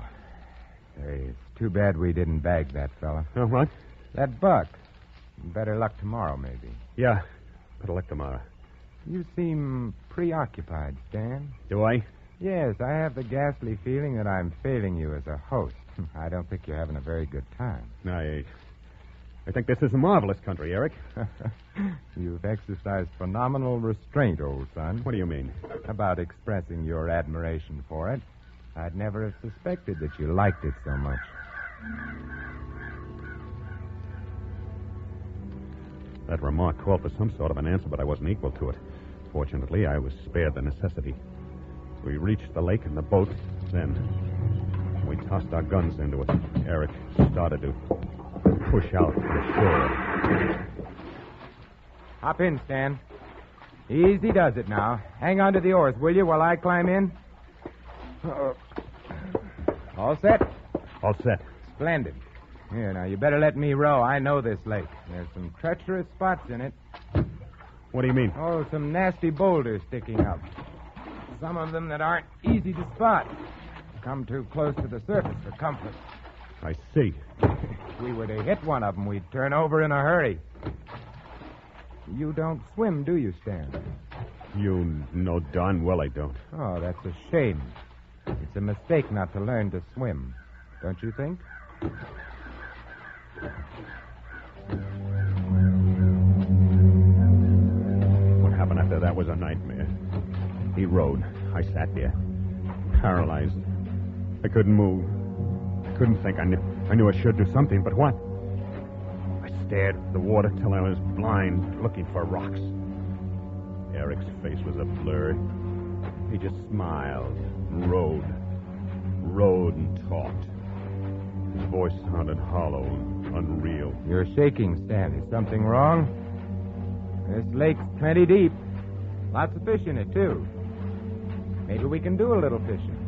Hey, it's too bad we didn't bag that fella. What? That buck. Better luck tomorrow, maybe. Yeah, better luck tomorrow. You seem preoccupied, Stan. Do I? Yes, I have the ghastly feeling that I'm failing you as a host. I don't think you're having a very good time. I think this is a marvelous country, Eric. You've exercised phenomenal restraint, old son. What do you mean? About expressing your admiration for it. I'd never have suspected that you liked it so much. That remark called for some sort of an answer, but I wasn't equal to it. Fortunately, I was spared the necessity. We reached the lake in the boat. Then we tossed our guns into it. Eric started to push out to the shore. Hop in, Stan. Easy does it now. Hang on to the oars, will you, while I climb in? All set? All set. Splendid. Here, now, you better let me row. I know this lake. There's some treacherous spots in it. What do you mean? Oh, some nasty boulders sticking up. Some of them that aren't easy to spot. Come too close to the surface for comfort. I see. If we were to hit one of them, we'd turn over in a hurry. You don't swim, do you, Stan? You know darn well I don't. Oh, that's a shame. It's a mistake not to learn to swim. Don't you think? What happened after that was a nightmare. He rode. I sat there, paralyzed. I couldn't move. I couldn't think. I knew I should do something, but what? I stared at the water till I was blind, looking for rocks. Eric's face was a blur. He just smiled, rode and talked. His voice sounded hollow, unreal. You're shaking, Stan. Is something wrong? This lake's plenty deep. Lots of fish in it, too. Maybe we can do a little fishing.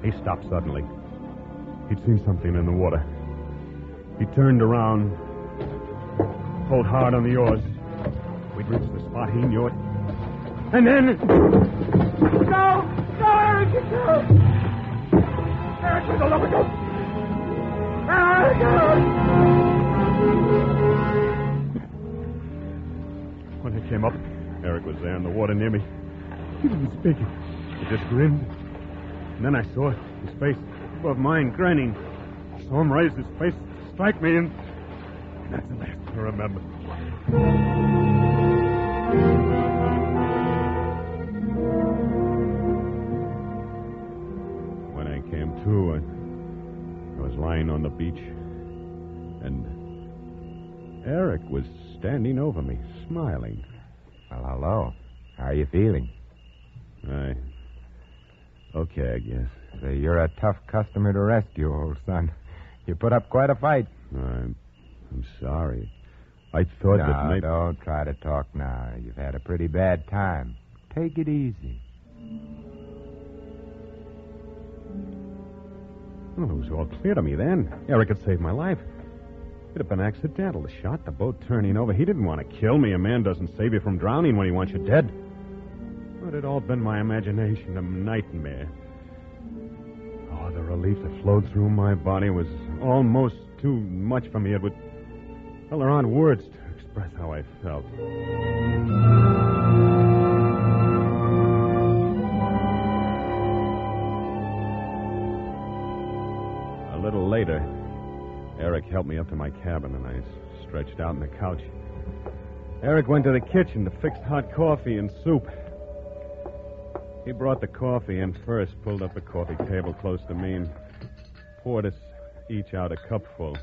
He stopped suddenly. He'd seen something in the water. He turned around, pulled hard on the oars. We'd reached the spot. He knew it. And then... No, Eric, no! Eric, for the love of God! Eric! When I came up, Eric was there in the water near me. He didn't speak. He just grinned. And then I saw his face above mine, grinning. I saw him raise his face to strike me, and that's the last I remember. When I came to, I was lying on the beach, and Eric was standing over me, smiling. Well, hello. How are you feeling? Okay, I guess. Say, you're a tough customer to rescue, old son. You put up quite a fight. I'm sorry. I thought that maybe... don't try to talk now. You've had a pretty bad time. Take it easy. Well, it was all clear to me then. Eric had saved my life. It had been accidental. The shot, the boat turning over. He didn't want to kill me. A man doesn't save you from drowning when he wants you dead. But it had all been my imagination, a nightmare. Oh, the relief that flowed through my body was almost too much for me. Well, there aren't words to express how I felt. A little later, Eric helped me up to my cabin, and I stretched out on the couch. Eric went to the kitchen to fix hot coffee and soup. He brought the coffee in first, pulled up the coffee table close to me, and poured us each out a cupful.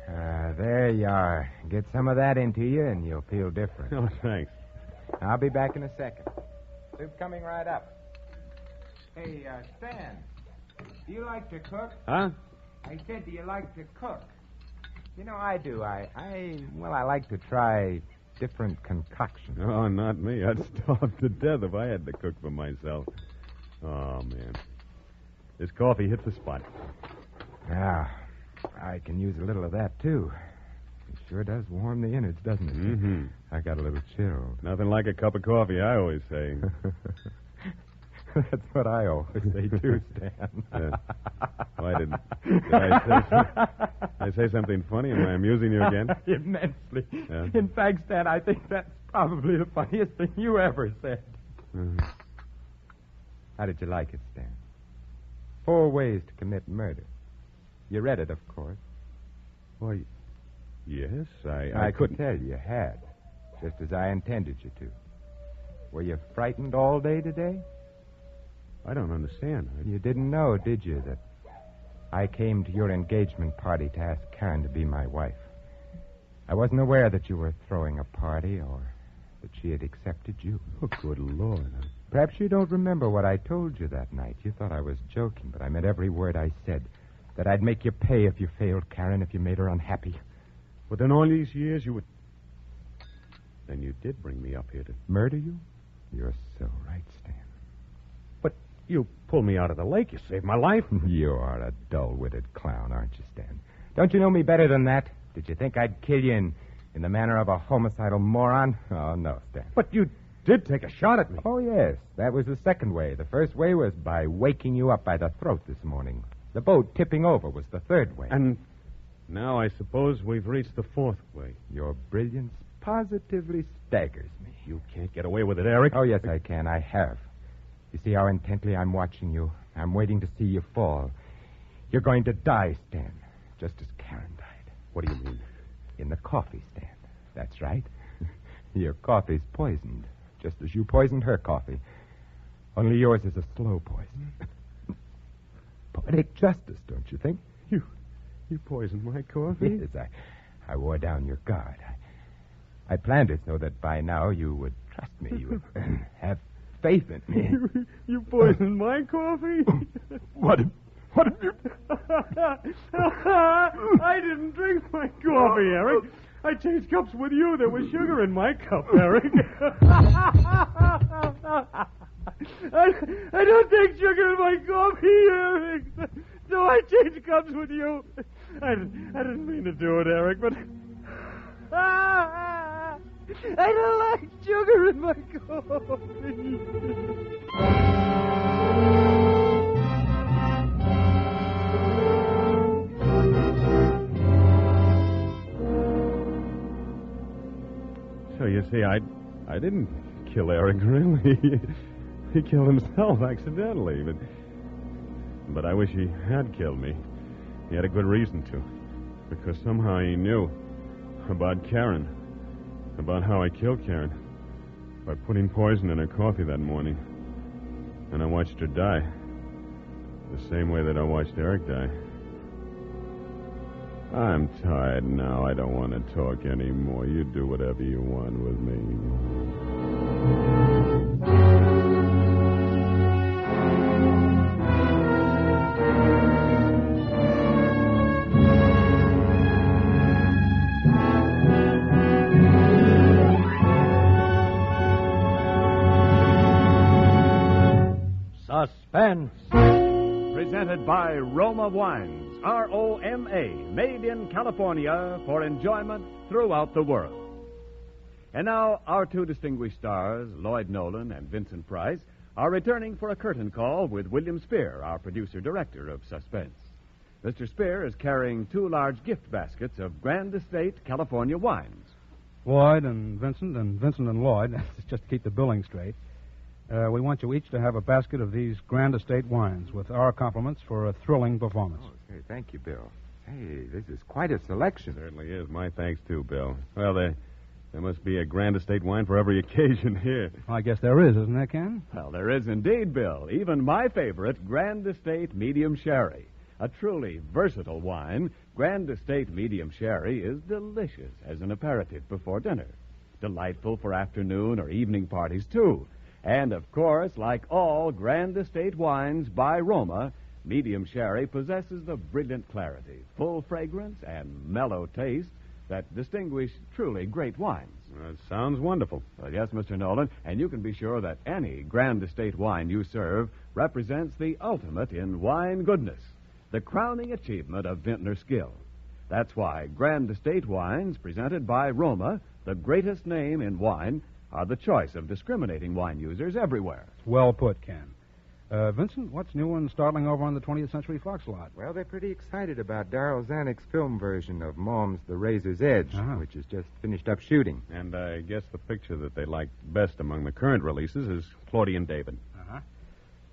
There you are. Get some of that into you, and you'll feel different. Oh, thanks. I'll be back in a second. Soup coming right up. Hey, Stan, do you like to cook? Huh? I said, do you like to cook? You know, I do. I like to try different concoctions. Oh, not me. I'd starve to death if I had to cook for myself. Oh, man. This coffee hits the spot. Yeah, I can use a little of that, too. It sure does warm the innards, doesn't it? Mm-hmm. I got a little chilled. Nothing like a cup of coffee, I always say. That's what I always say, too, Stan. Why did I say something funny? Am I amusing you again? Immensely. Yeah? In fact, Stan, I think that's probably the funniest thing you ever said. Mm-hmm. How did you like it, Stan? 4 ways to commit murder. You read it, of course. Why, yes, I could tell you had, just as I intended you to. Were you frightened all day today? I don't understand. You didn't know, did you, that I came to your engagement party to ask Karen to be my wife? I wasn't aware that you were throwing a party or that she had accepted you. Oh, good Lord. Perhaps you don't remember what I told you that night. You thought I was joking, but I meant every word I said. That I'd make you pay if you failed Karen, if you made her unhappy. But in all these years, you would... Then you did bring me up here to... Murder you? You're so right, Stan. But you pulled me out of the lake. You saved my life. You are a dull-witted clown, aren't you, Stan? Don't you know me better than that? Did you think I'd kill you in the manner of a homicidal moron? Oh, no, Stan. But you did take a shot at me. Oh, yes. That was the second way. The first way was by waking you up by the throat this morning. The boat tipping over was the third way. And now I suppose we've reached the fourth way. Your brilliance positively staggers me. You can't get away with it, Eric. Oh, yes, I can. I have. You see how intently I'm watching you? I'm waiting to see you fall. You're going to die, Stan, just as Karen died. What do you mean? In the coffee stand. That's right. Your coffee's poisoned, just as you poisoned her coffee. Only yours is a slow poison. Poetic justice, don't you think? You poisoned my coffee? Yes, I wore down your guard. I planned it so that by now you would trust me. You would have faith in me. You poisoned my coffee? What have you... I didn't drink my coffee, Eric. I changed cups with you. There was sugar in my cup, Eric. I don't take sugar in my coffee, Eric. So I changed cups with you. I didn't mean to do it, Eric, but... I don't like sugar in my coffee. you see, I didn't kill Eric, really. He killed himself accidentally, but I wish he had killed me. He had a good reason to, because somehow he knew about Karen, about how I killed Karen, by putting poison in her coffee that morning. And I watched her die, the same way that I watched Eric die. I'm tired now. I don't want to talk anymore. You do whatever you want with me. Suspense. Presented by Roma Wines, R-O-M-A, made in California for enjoyment throughout the world. And now, our two distinguished stars, Lloyd Nolan and Vincent Price, are returning for a curtain call with William Spear, our producer-director of Suspense. Mr. Spear is carrying 2 large gift baskets of Grand Estate California wines. Lloyd and Vincent and Lloyd, that's just to keep the billing straight. We want you each to have a basket of these Grand Estate wines with our compliments for a thrilling performance. Okay, thank you, Bill. Hey, this is quite a selection. Certainly is. My thanks, too, Bill. Well, there must be a Grand Estate wine for every occasion here. I guess there is, isn't there, Ken? Well, there is indeed, Bill. Even my favorite, Grand Estate Medium Sherry. A truly versatile wine, Grand Estate Medium Sherry is delicious as an aperitif before dinner. Delightful for afternoon or evening parties, too. And, of course, like all Grand Estate wines by Roma, Medium Sherry possesses the brilliant clarity, full fragrance, and mellow taste that distinguish truly great wines. That sounds wonderful. Well, yes, Mr. Nolan, and you can be sure that any Grand Estate wine you serve represents the ultimate in wine goodness, the crowning achievement of vintner skill. That's why Grand Estate wines presented by Roma, the greatest name in wine, are the choice of discriminating wine users everywhere. Well put, Ken. Vincent, what's new and startling over on the 20th Century Fox lot? Well, they're pretty excited about Darryl Zanuck's film version of Mom's The Razor's Edge, which is just finished up shooting. And I guess the picture that they like best among the current releases is Claudia and David.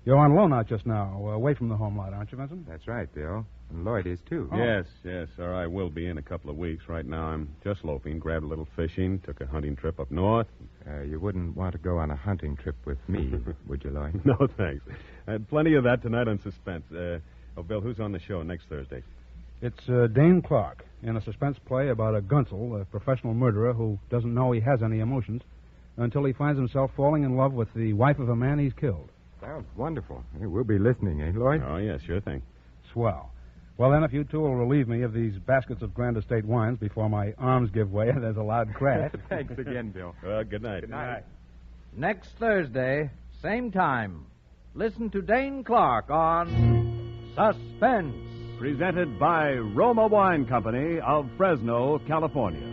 You're on loan out just now, away from the home lot, aren't you, Vincent? That's right, Bill. And Lloyd is, too. Oh. Yes, or I will be in a couple of weeks. Right now I'm just loafing, grabbed a little fishing, took a hunting trip up north. You wouldn't want to go on a hunting trip with me, would you, Lloyd? No, thanks. I had plenty of that tonight on Suspense. Bill, who's on the show next Thursday? It's Dane Clark in a suspense play about a Gunsel, a professional murderer who doesn't know he has any emotions until he finds himself falling in love with the wife of a man he's killed. Sounds wonderful. Hey, we'll be listening, eh, Lloyd? Oh, yeah, sure thing. Swell. Well, then, if you two will relieve me of these baskets of Grand Estate wines before my arms give way and there's a loud crash. Thanks again, Bill. Well, good night. Good night. Next Thursday, same time, listen to Dane Clark on Suspense. Presented by Roma Wine Company of Fresno, California.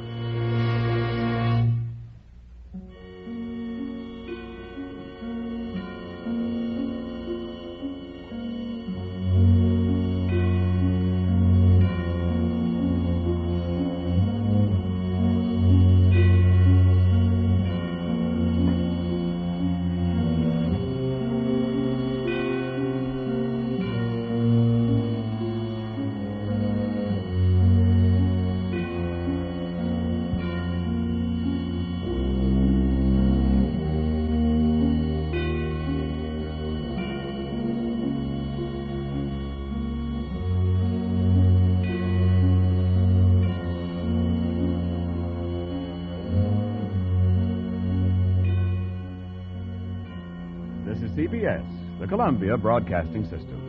This is CBS, the Columbia Broadcasting System.